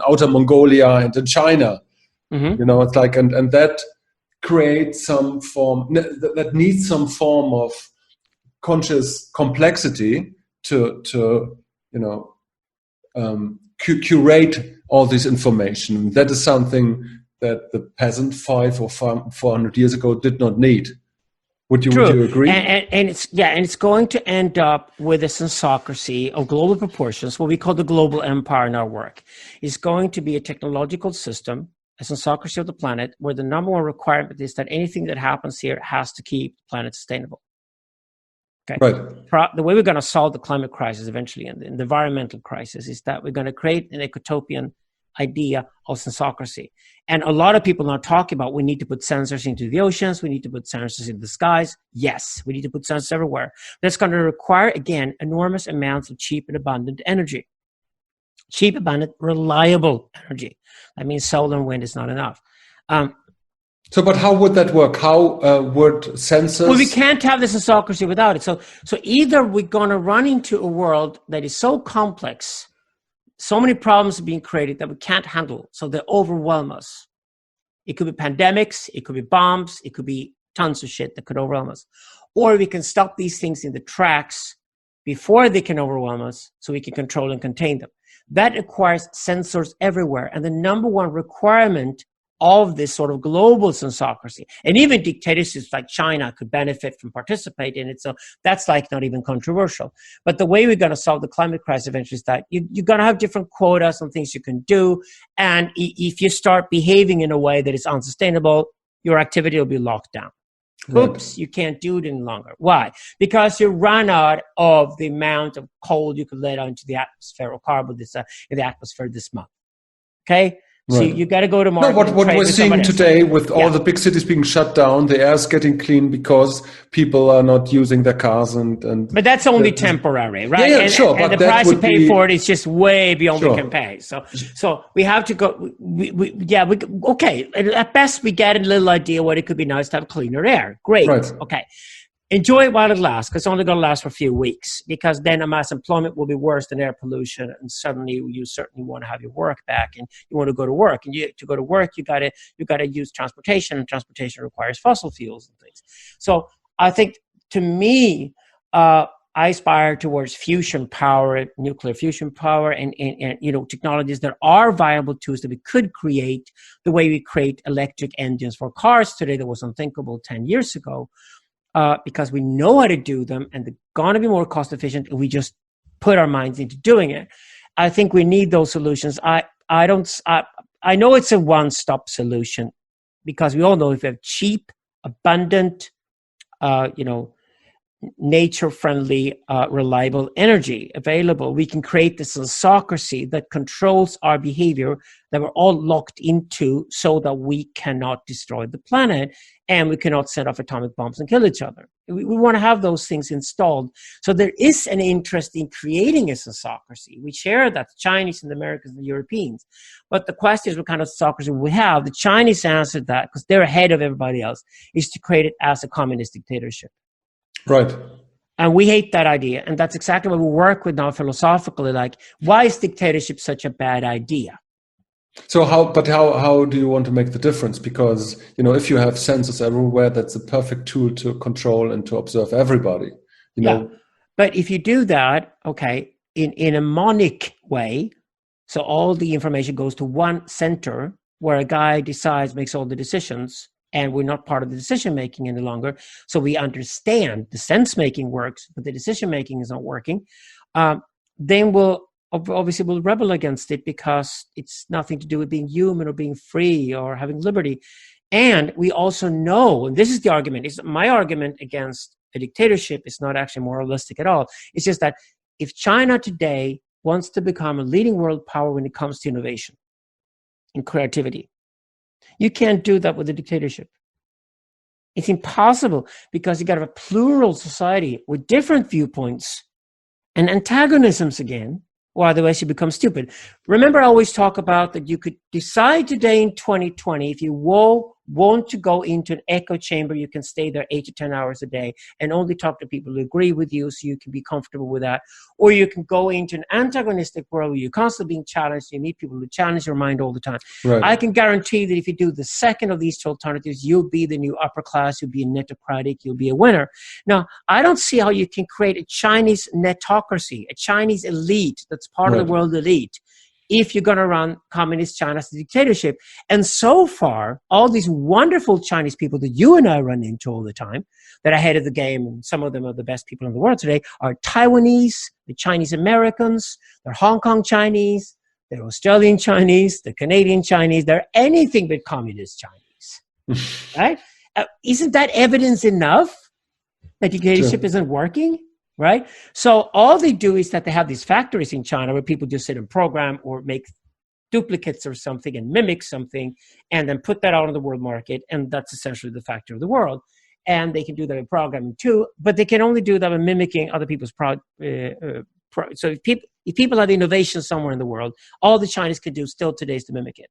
outer Mongolia, and in China. Mm-hmm. It's like, and that creates some form that needs some form of conscious complexity to curate all this information. That is something that the peasant 500 or 400 years ago did not need. Would you agree? And it's going to end up with a sensocracy of global proportions, what we call the global empire in our work. It's going to be a technological system, a sensocracy of the planet, where the number one requirement is that anything that happens here has to keep the planet sustainable. Okay. Right. The way we're going to solve the climate crisis eventually, and the environmental crisis, is that we're going to create an ecotopian idea of sensocracy. And a lot of people are talking about we need to put sensors into the oceans, we need to put sensors in the skies. Yes, we need to put sensors everywhere. That's going to require, again, enormous amounts of cheap and abundant energy. Cheap, abundant, reliable energy. That means solar and wind is not enough. But how would that work? How would sensors... Well, we can't have this sensocracy without it. So either we're going to run into a world that is so complex, so many problems are being created that we can't handle, so they overwhelm us. It could be pandemics, it could be bombs, it could be tons of shit that could overwhelm us. Or we can stop these things in the tracks before they can overwhelm us, so we can control and contain them. That requires sensors everywhere. And the number one requirement of this sort of global sensocracy, and even dictatorships like China could benefit from participating in it. So that's like not even controversial. But the way we're going to solve the climate crisis eventually is that you're going to have different quotas on things you can do. And if you start behaving in a way that is unsustainable, your activity will be locked down. Right. Oops, you can't do it any longer. Why? Because you run out of the amount of coal you could let out into the atmosphere, or carbon that's in the atmosphere this month. Okay? So you got to go to market. No, what we're seeing today with all the big cities being shut down, the air is getting clean because people are not using their cars but that's only temporary, right? Yeah, sure. And the price you pay for it is just way beyond we can pay. So we have to go. Okay. At best, we get a little idea what it could be nice to have cleaner air. Great. Right. Okay. Enjoy it while it lasts, because it's only going to last for a few weeks, because then mass employment will be worse than air pollution, and suddenly you certainly want to have your work back, and you want to go to work, and to go to work you got to use transportation, and transportation requires fossil fuels and things. So I think, to me, I aspire towards fusion power, nuclear fusion power, and technologies that are viable tools that we could create the way we create electric engines for cars today. That was unthinkable 10 years ago. Because we know how to do them, and they're going to be more cost efficient if we just put our minds into doing it. I think we need those solutions. I know it's a one-stop solution, because we all know if we have cheap, abundant, nature-friendly, reliable energy available, we can create this sensocracy that controls our behavior, that we're all locked into, so that we cannot destroy the planet, and we cannot set off atomic bombs and kill each other. We want to have those things installed. So there is an interest in creating a sensocracy. We share that, the Chinese and the Americans and the Europeans. But the question is, what kind of sensocracy we have? The Chinese answered that, because they're ahead of everybody else, is to create it as a communist dictatorship. Right. And we hate that idea. And that's exactly what we work with now philosophically. Like, why is dictatorship such a bad idea? So how do you want to make the difference? Because, if you have sensors everywhere, that's a perfect tool to control and to observe everybody. But if you do that, okay, in a monic way, so all the information goes to one center where a guy decides, makes all the decisions, and we're not part of the decision making any longer. So we understand the sense making works, but the decision making is not working. Then we'll rebel against it because it's nothing to do with being human or being free or having liberty. And we also know, and this is the argument, my argument against a dictatorship is not actually moralistic at all. It's just that if China today wants to become a leading world power when it comes to innovation and creativity, you can't do that with a dictatorship. It's impossible because you got to have a plural society with different viewpoints and antagonisms again, or otherwise you become stupid. Remember, I always talk about that you could decide today in 2020, if you want to go into an echo chamber, you can stay there 8 to 10 hours a day and only talk to people who agree with you so you can be comfortable with that. Or you can go into an antagonistic world where you're constantly being challenged. You meet people who challenge your mind all the time. Right. I can guarantee that if you do the second of these two alternatives, you'll be the new upper class, you'll be a netocratic, you'll be a winner. Now, I don't see how you can create a Chinese netocracy, a Chinese elite that's part of the world elite, if you're going to run communist China as a dictatorship. And so far, all these wonderful Chinese people that you and I run into all the time, that are ahead of the game, and some of them are the best people in the world today, are Taiwanese, the Chinese Americans, they're Hong Kong Chinese, they're Australian Chinese, they're Canadian Chinese, they're anything but communist Chinese, right? Isn't that evidence enough that dictatorship isn't working? Right? So all they do is that they have these factories in China where people just sit and program or make duplicates or something and mimic something and then put that out on the world market. And that's essentially the factory of the world. And they can do that in programming too, but they can only do that by mimicking other people's so if people have innovation somewhere in the world, all the Chinese can do still today is to mimic it.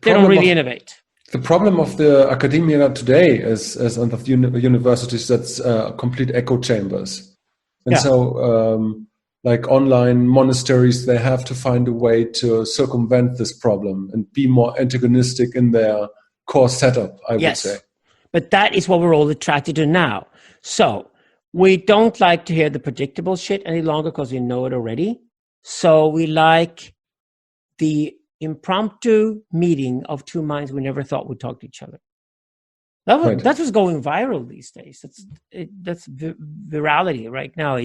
They don't really innovate. The problem of the academia today is on the universities, that's complete echo chambers. And so like online monasteries, they have to find a way to circumvent this problem and be more antagonistic in their core setup, I would say. But that is what we're all attracted to now. So we don't like to hear the predictable shit any longer because we know it already. So we like the impromptu meeting of two minds we never thought would talk to each other. That's what's going viral these days. That's virality right now.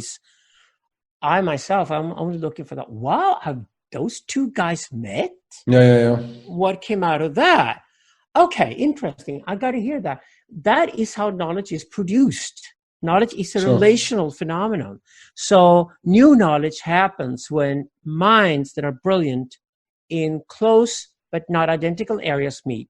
I'm only looking for that. Wow, have those two guys met? Yeah. What came out of that? Okay, interesting. I got to hear that. That is how knowledge is produced. Knowledge is a relational phenomenon. So new knowledge happens when minds that are brilliant in close but not identical areas meet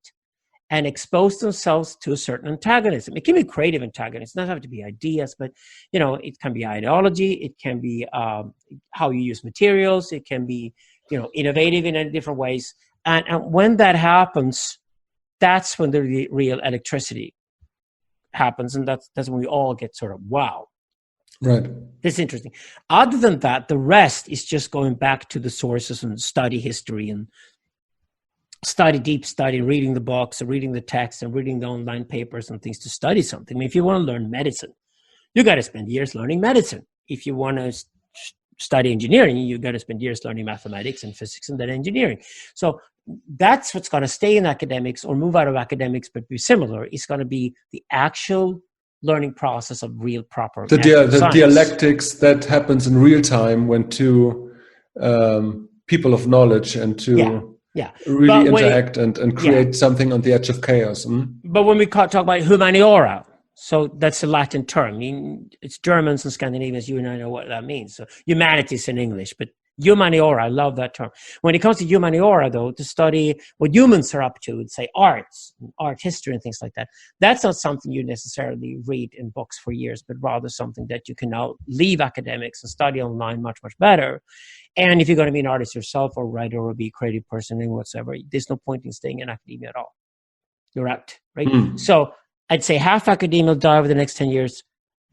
and expose themselves to a certain antagonism. It can be creative antagonism. It doesn't have to be ideas, but it can be ideology. It can be how you use materials. It can be innovative in different ways. And when that happens, that's when the real electricity happens, and that's when we all get sort of wow. Right. This is interesting. Other than that, the rest is just going back to the sources and study history and deep study, reading the books and reading the text and reading the online papers and things to study something. I mean, if you want to learn medicine, you got to spend years learning medicine. If you want to study engineering, you got to spend years learning mathematics and physics and then engineering. So that's what's going to stay in academics or move out of academics but be similar. It's going to be the actual learning process of real proper the dialectics that happens in real time when two people of knowledge and two really interact and create something on the edge of chaos. But when we talk about humaniora, so that's a Latin term. I mean, it's Germans and Scandinavians. You and I know what that means. So humanities in English, but humaniora, I love that term. When it comes to humaniora, though, to study what humans are up to, say arts, art history and things like that, that's not something you necessarily read in books for years, but rather something that you can now leave academics and study online much, much better. And if you're going to be an artist yourself or writer or be a creative person and whatsoever, there's no point in staying in academia at all. You're out, right? So I'd say half academia will die over the next 10 years.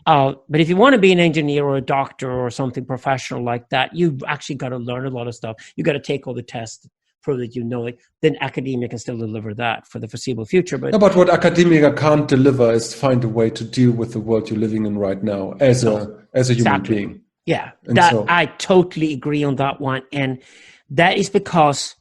But if you want to be an engineer or a doctor or something professional like that, you've actually got to learn a lot of stuff. You got to take all the tests, prove that you know it. Then academia can still deliver that for the foreseeable future. But what academia can't deliver is find a way to deal with the world you're living in right now as a human being. Yeah, I totally agree on that one. And that is because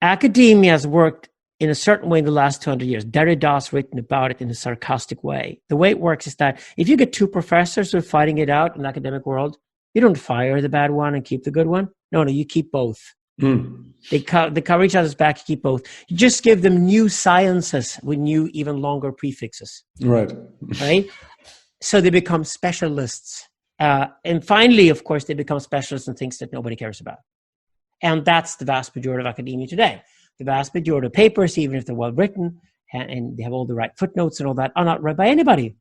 academia has worked in a certain way in the last 200 years. Derrida's written about it in a sarcastic way. The way it works is that if you get two professors who are fighting it out in the academic world, you don't fire the bad one and keep the good one. No, you keep both. They cover each other's back, you keep both. You just give them new sciences with new, even longer prefixes. Right. So they become specialists. And finally, of course, they become specialists in things that nobody cares about. And that's the vast majority of academia today. The vast majority of papers, even if they're well written and they have all the right footnotes and all that, are not read by anybody.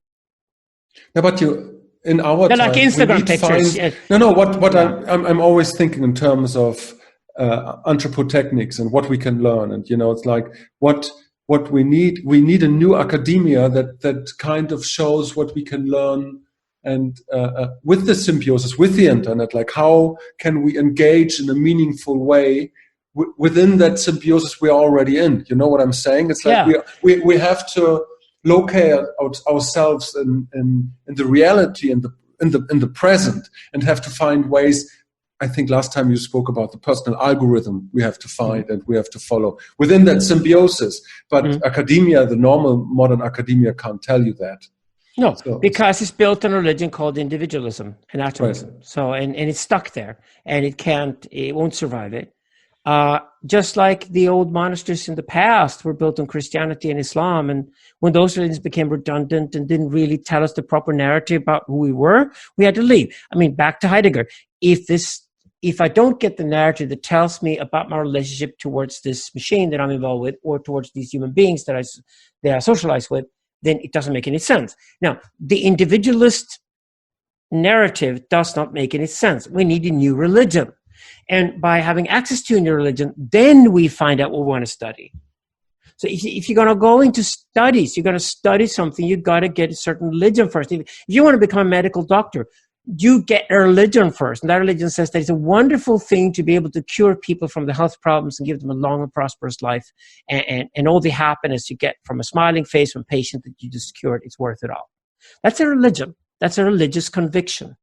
No, but in our they're time, like Instagram pictures. I'm always thinking in terms of anthropotechnics and what we can learn, and it's like what we need. We need a new academia that kind of shows what we can learn. And with the symbiosis, with the internet, like how can we engage in a meaningful way within that symbiosis we're already in? You know what I'm saying? It's like we have to locate ourselves in the reality, in the present, and have to find ways. I think last time you spoke about the personal algorithm we have to find and we have to follow within that symbiosis. But academia, the normal modern academia, can't tell you that. No, because it's built on a religion called individualism and atomism. Right. So, and it's stuck there, and it won't survive it. Just like the old monasteries in the past were built on Christianity and Islam. And when those religions became redundant and didn't really tell us the proper narrative about who we were, we had to leave. I mean, back to Heidegger. If I don't get the narrative that tells me about my relationship towards this machine that I'm involved with, or towards these human beings that I socialize with, then it doesn't make any sense. Now, the individualist narrative does not make any sense. We need a new religion. And by having access to a new religion, then we find out what we want to study. So if you're going to go into studies, you're going to study something, you've got to get a certain religion first. If you want to become a medical doctor, you get a religion first. And that religion says that it's a wonderful thing to be able to cure people from the health problems and give them a long and prosperous life. And all the happiness you get from a smiling face from a patient that you just cured, it's worth it all. That's a religion. That's a religious conviction.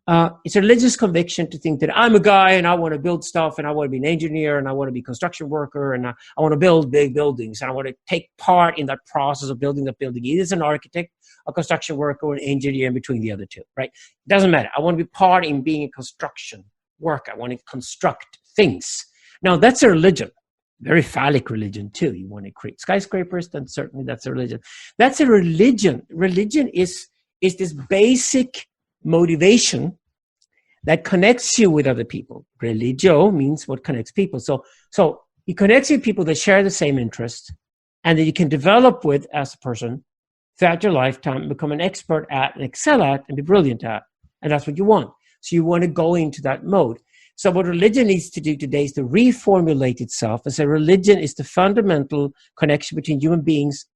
It's a religious conviction to think that I'm a guy and I want to build stuff and I want to be an engineer and I want to be a construction worker and I want to build big buildings and I want to take part in that process of building that building. Either as an architect, a construction worker, or an engineer in between the other two, right? It doesn't matter. I want to be part in being a construction worker. I want to construct things. Now, that's a religion. Very phallic religion, too. You want to create skyscrapers, then certainly that's a religion. That's a religion. Religion is this basic motivation that connects you with other people. Religio means what connects people. So it connects you with people that share the same interests and that you can develop with as a person throughout your lifetime, become an expert at and excel at and be brilliant at. And that's what you want. So you want to go into that mode. So what religion needs to do today is to reformulate itself and say religion is the fundamental connection between human beings,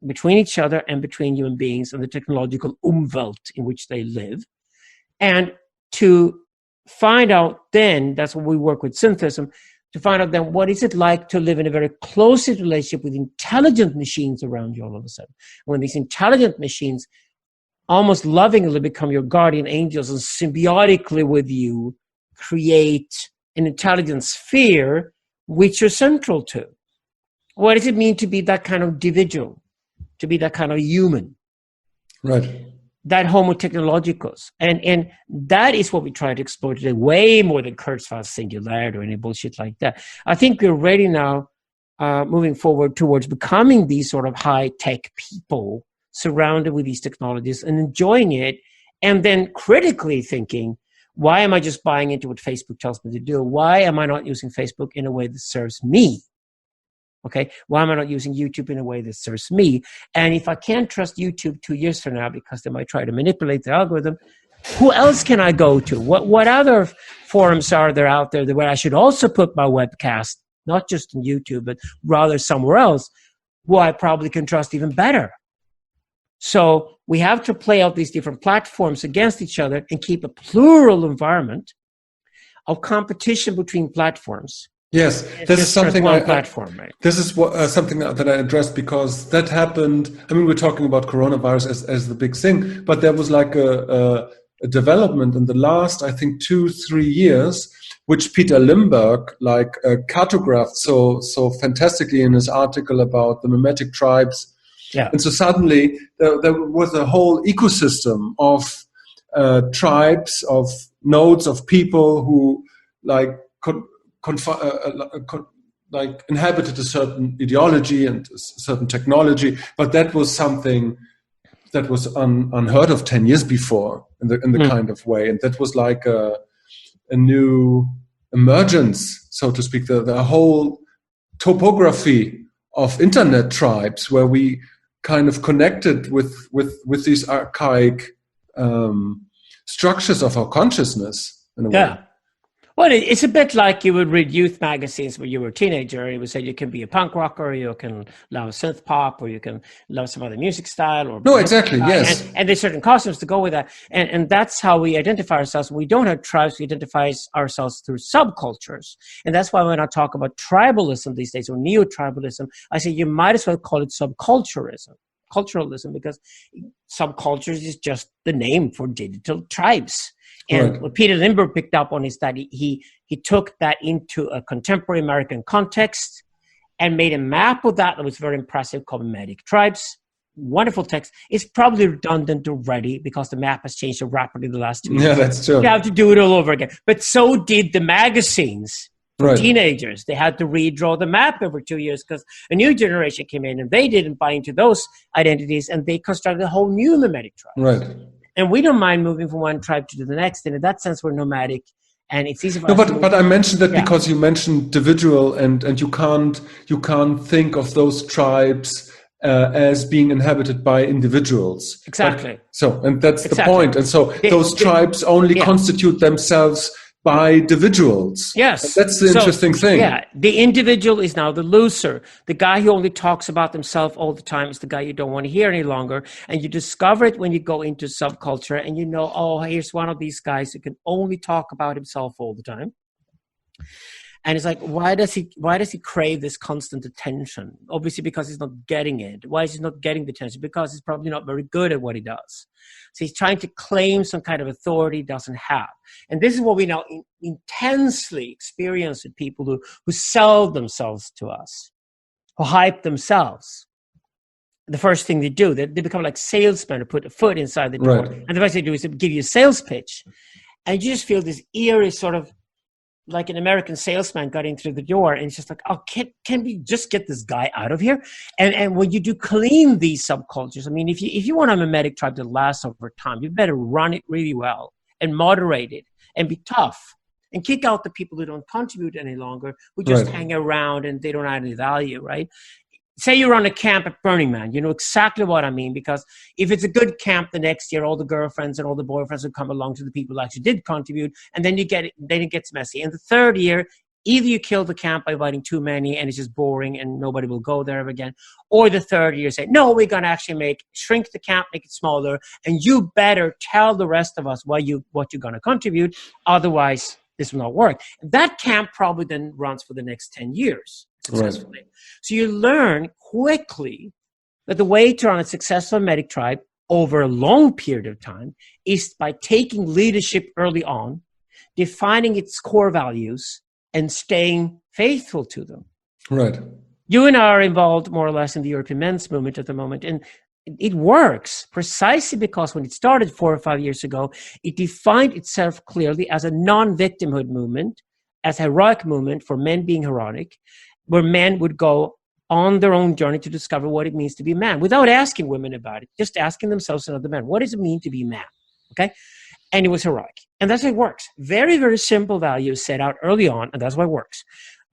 between each other and between human beings and the technological Umwelt in which they live. And to find out then, that's what we work with synthesis, to find out then what is it like to live in a very close relationship with intelligent machines around you all of a sudden. When these intelligent machines almost lovingly become your guardian angels and symbiotically with you create an intelligent sphere which you're central to. What does it mean to be that kind of individual, to be that kind of human? Right. That homo technologicus. And that is what we try to explore today, way more than Kurzweil's singularity or any bullshit like that. I think we're ready now, moving forward towards becoming these sort of high-tech people surrounded with these technologies and enjoying it, and then critically thinking, why am I just buying into what Facebook tells me to do? Why am I not using Facebook in a way that serves me? Okay, why am I not using YouTube in a way that serves me? And if I can't trust YouTube 2 years from now because they might try to manipulate the algorithm, who else can I go to? What other forums are there out there where I should also put my webcast, not just on YouTube, but rather somewhere else, who I probably can trust even better? So we have to play out these different platforms against each other and keep a plural environment of competition between platforms. Yes, this is something platform, right? This is something that I addressed, because that happened. I mean, we're talking about coronavirus as the big thing, but there was like a development in the last, I think, 2-3 years, which Peter Limberg cartographed so fantastically in his article about the mimetic tribes. Yeah. And so suddenly there was a whole ecosystem of tribes, of nodes of people who inhabited a certain ideology and a certain technology, but that was something that was unheard of 10 years before in the kind of way, and that was like a new emergence, so to speak. The whole topography of internet tribes, where we kind of connected with these archaic structures of our consciousness in a way. Well, it's a bit like you would read youth magazines when you were a teenager. It would say you can be a punk rocker, you can love synth pop, or you can love some other music style. Or no, exactly, yes. And there's certain costumes to go with that. And that's how we identify ourselves. We don't have tribes, we identify ourselves through subcultures. And that's why when I talk about tribalism these days, or neo-tribalism, I say you might as well call it subculturalism. Culturalism, because subcultures is just the name for digital tribes. And what Peter Limberg picked up on is that he took that into a contemporary American context and made a map of that was very impressive, called Mimetic Tribes. Wonderful text. It's probably redundant already because the map has changed so rapidly the last 2 years. Yeah, that's true. You have to do it all over again. But so did the magazines for teenagers. They had to redraw the map every 2 years because a new generation came in and they didn't buy into those identities, and they constructed a whole new mimetic tribe. Right. And we don't mind moving from one tribe to the next. And in that sense, we're nomadic. And it's easy for us to move. But I mentioned that because you mentioned individual, and you can't think of those tribes as being inhabited by individuals. Exactly. And that's the point. And so those tribes only constitute themselves by individuals. Yes. And that's the interesting thing. Yeah. The individual is now the loser. The guy who only talks about himself all the time is the guy you don't want to hear any longer. And you discover it when you go into subculture and you know, oh, here's one of these guys who can only talk about himself all the time. And it's like, why does he crave this constant attention? Obviously, because he's not getting it. Why is he not getting the attention? Because he's probably not very good at what he does. So he's trying to claim some kind of authority he doesn't have. And this is what we now intensely experience with people who sell themselves to us, who hype themselves. The first thing they do, they become like salesmen who put a foot inside the door. Right. And the first thing they do is give you a sales pitch. And you just feel this eerie sort of, like an American salesman got in through the door, and it's just like, oh, can we just get this guy out of here? And when you do clean these subcultures, I mean, if you want a mimetic tribe to last over time, you better run it really well and moderate it and be tough and kick out the people who don't contribute any longer, who just hang around and they don't add any value, right? Say you run a camp at Burning Man, you know exactly what I mean, because if it's a good camp the next year, all the girlfriends and all the boyfriends will come along to the people who actually did contribute, and then it gets messy. And the third year, either you kill the camp by inviting too many and it's just boring and nobody will go there ever again, or the third year say, no, we're going to actually shrink the camp, make it smaller, and you better tell the rest of us what you're going to contribute, otherwise this will not work. That camp probably then runs for the next 10 years. Successfully. Right. So you learn quickly that the way to run a successful mimetic tribe over a long period of time is by taking leadership early on, defining its core values, and staying faithful to them. Right. You and I are involved more or less in the European men's movement at the moment, and it works precisely because when it started 4 or 5 years ago, it defined itself clearly as a non-victimhood movement, as a heroic movement for men being heroic, where men would go on their own journey to discover what it means to be a man without asking women about it, just asking themselves and other men, what does it mean to be a man? Okay? And it was heroic. And that's how it works. Very, very simple values set out early on, and that's why it works.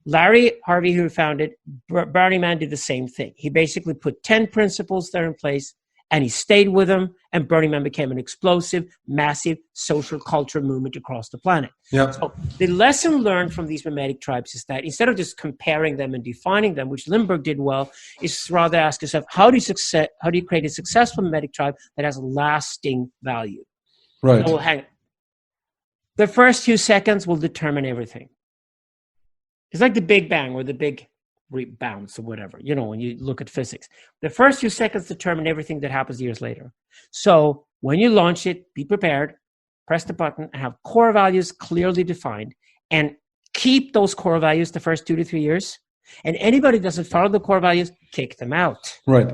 Larry Harvey, who founded Burning Man, did the same thing. He basically put 10 principles there in place, and he stayed with them, and Burning Man became an explosive, massive social culture movement across the planet. Yeah. So the lesson learned from these mimetic tribes is that instead of just comparing them and defining them, which Lindbergh did well, is rather ask yourself, how do you create a successful mimetic tribe that has lasting value? Right. So the first few seconds will determine everything. It's like the Big Bang or the big bounce or whatever, when you look at physics. The first few seconds determine everything that happens years later. So when you launch it, be prepared, press the button, and have core values clearly defined, and keep those core values the first 2 to 3 years. And anybody who doesn't follow the core values, kick them out. Right.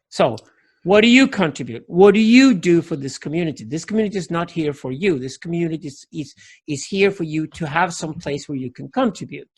So what do you contribute? What do you do for this community? This community is not here for you. This community is here for you to have some place where you can contribute.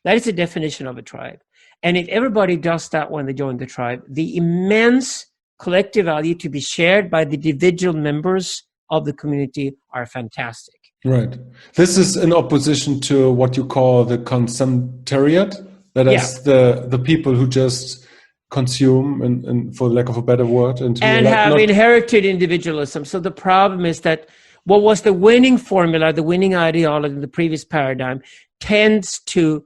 That is the definition of a tribe. And if everybody does that when they join the tribe, the immense collective value to be shared by the individual members of the community are fantastic. Right. This is in opposition to what you call the consumptariat. That is the people who just consume, and for lack of a better word. And have inherited individualism. So the problem is that what was the winning formula, the winning ideology in the previous paradigm, tends to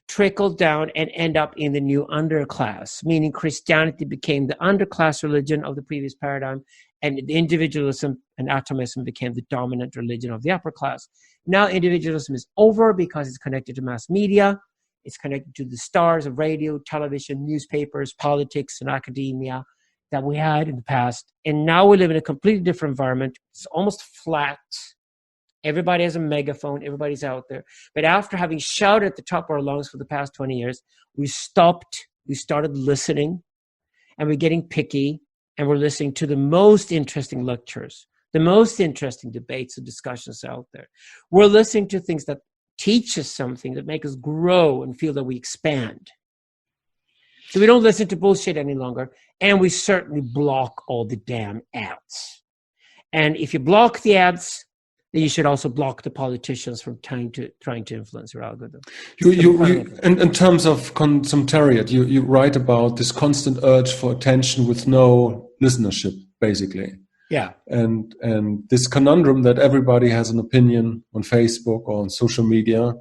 trickle down and end up in the new underclass, meaning Christianity became the underclass religion of the previous paradigm, and individualism and atomism became the dominant religion of the upper class. Now individualism is over because it's connected to mass media, it's connected to the stars of radio, television, newspapers, politics, and academia that we had in the past. And now we live in a completely different environment. It's almost flat. Everybody has a megaphone. Everybody's out there. But after having shouted at the top of our lungs for the past 20 years, we stopped. We started listening, and we're getting picky, and we're listening to the most interesting lectures, the most interesting debates and discussions out there. We're listening to things that teach us something, that make us grow and feel that we expand. So we don't listen to bullshit any longer, and we certainly block all the damn ads. And if you block the ads, then you should also block the politicians from trying to influence your algorithm. In terms of consumptariat, you write about this constant urge for attention with no listenership, basically. Yeah. And this conundrum that everybody has an opinion on Facebook or on social media,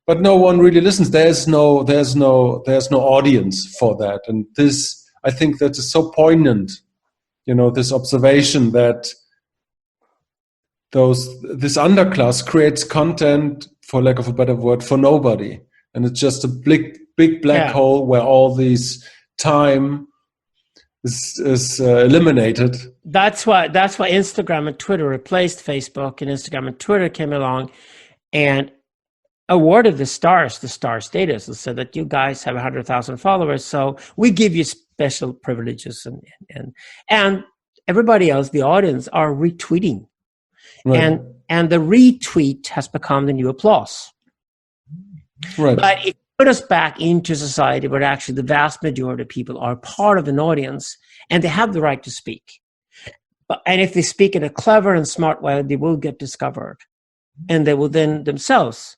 but no one really listens. There's no audience for that. And this, I think, that is so poignant. This observation that this underclass creates content, for lack of a better word, for nobody, and it's just a big black hole where all these time is eliminated. That's why Instagram and Twitter replaced Facebook, and Instagram and Twitter came along and awarded the star status and said that you guys have 100,000 followers, so we give you special privileges, and everybody else, the audience, are retweeting. Right. And the retweet has become the new applause. Right. But it put us back into society where actually the vast majority of people are part of an audience and they have the right to speak. And if they speak in a clever and smart way, they will get discovered. And they will then themselves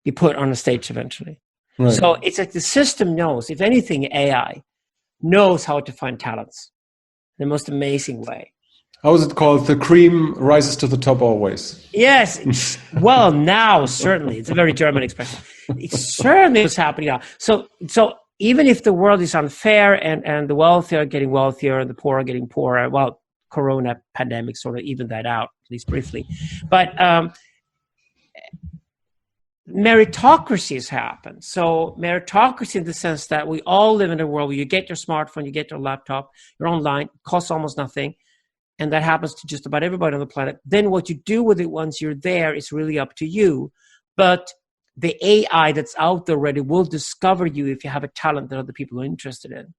be put on a stage eventually. Right. So it's like the system knows, if anything, AI knows how to find talents in the most amazing way. How is it called? The cream rises to the top always. Yes. Well, now, certainly. It's a very German expression. It certainly is happening now. So even if the world is unfair and the wealthy are getting wealthier and the poor are getting poorer, well, Corona pandemic sort of evened that out, at least briefly. But meritocracy has happened. So meritocracy in the sense that we all live in a world where you get your smartphone, you get your laptop, you're online, it costs almost nothing. And that happens to just about everybody on the planet. Then what you do with it once you're there is really up to you. But the AI that's out there already will discover you if you have a talent that other people are interested in.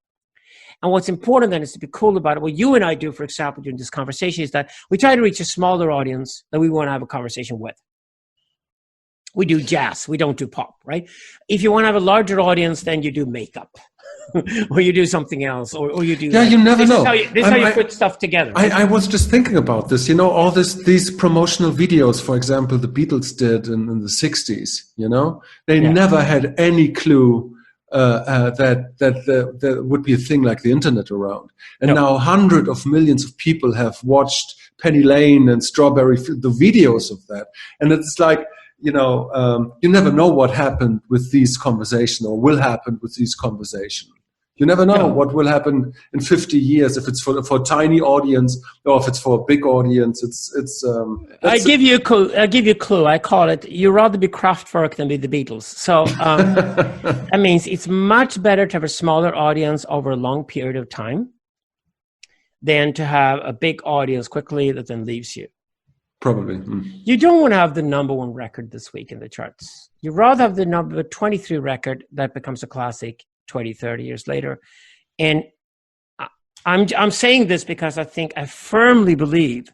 And what's important then is to be cool about it. What you and I do, for example, during this conversation is that we try to reach a smaller audience that we want to have a conversation with. We do jazz. We don't do pop, right? If you want to have a larger audience, then you do makeup. Or you do something else, or you do. Yeah, you never know. This is how you put stuff together. I was just thinking about this. All these promotional videos, for example, the Beatles did in the 60s. They never had any clue there would be a thing like the internet around. And No. now hundreds of millions of people have watched Penny Lane and Strawberry, the videos of that. And it's like, you never know what happened with these conversations or will happen with these conversations. You never know what will happen in 50 years, if it's for a tiny audience or if it's for a big audience. I give you a clue. I call it, you'd rather be Kraftwerk than be the Beatles. So that means it's much better to have a smaller audience over a long period of time than to have a big audience quickly that then leaves you. Probably. You don't want to have the number one record this week in the charts. You'd rather have the number 23 record that becomes a classic 20, 30 years later. And I'm saying this because I firmly believe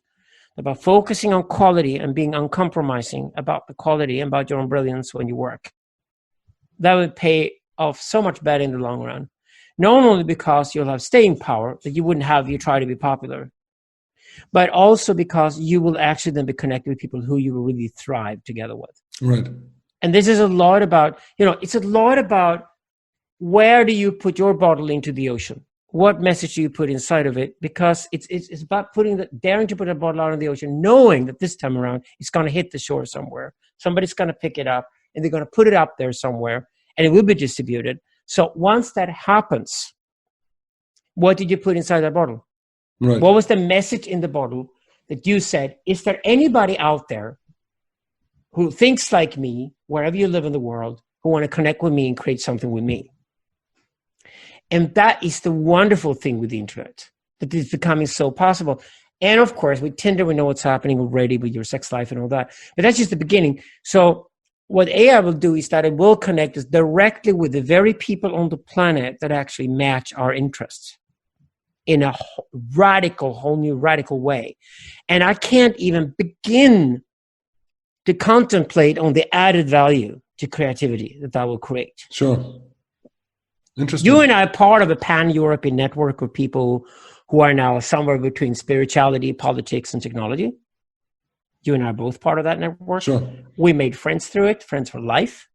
about focusing on quality and being uncompromising about the quality and about your own brilliance when you work. That would pay off so much better in the long run. Not only because you'll have staying power that you wouldn't have if you try to be popular, but also because you will actually then be connected with people who you will really thrive together with. Right. And this is a lot about, it's a lot about where do you put your bottle into the ocean? What message do you put inside of it? Because it's about daring to put a bottle out in the ocean, knowing that this time around it's going to hit the shore somewhere. Somebody's going to pick it up and they're going to put it up there somewhere and it will be distributed. So once that happens, what did you put inside that bottle? Right. What was the message in the bottle that you said, is there anybody out there who thinks like me, wherever you live in the world, who want to connect with me and create something with me? And that is the wonderful thing with the internet, that it's becoming so possible. And of course, with Tinder, we know what's happening already with your sex life and all that. But that's just the beginning. So what AI will do is that it will connect us directly with the very people on the planet that actually match our interests in a whole new radical way. And I can't even begin to contemplate on the added value to creativity that will create. Sure. Interesting. You and I are part of a pan-European network of people who are now somewhere between spirituality, politics, and technology. You and I are both part of that network. Sure. We made friends through it, friends for life.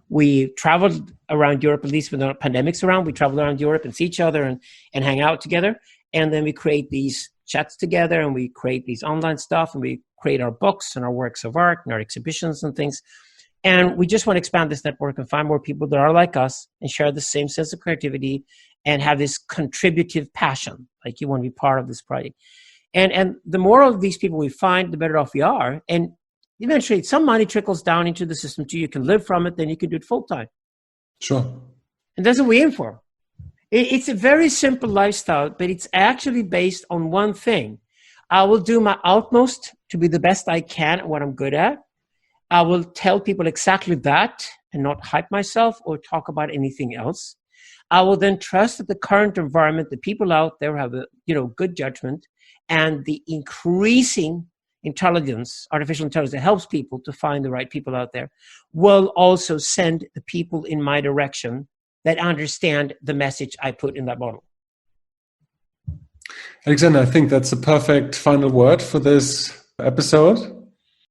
We traveled around Europe, at least when there are pandemics around. We traveled around Europe and see each other and hang out together. And then we create these chats together and we create these online stuff and we create our books and our works of art and our exhibitions and things. And we just want to expand this network and find more people that are like us and share the same sense of creativity and have this contributive passion, like you want to be part of this project. And the more of these people we find, the better off we are. And eventually some money trickles down into the system too. You can live from it, then you can do it full time. Sure. And that's what we aim for. It's a very simple lifestyle, but it's actually based on one thing. I will do my utmost to be the best I can at what I'm good at. I will tell people exactly that and not hype myself or talk about anything else. I will then trust that the current environment, the people out there have a good judgment, and the increasing intelligence, artificial intelligence that helps people to find the right people out there, will also send the people in my direction that understand the message I put in that bottle. Alexander, I think that's a perfect final word for this episode.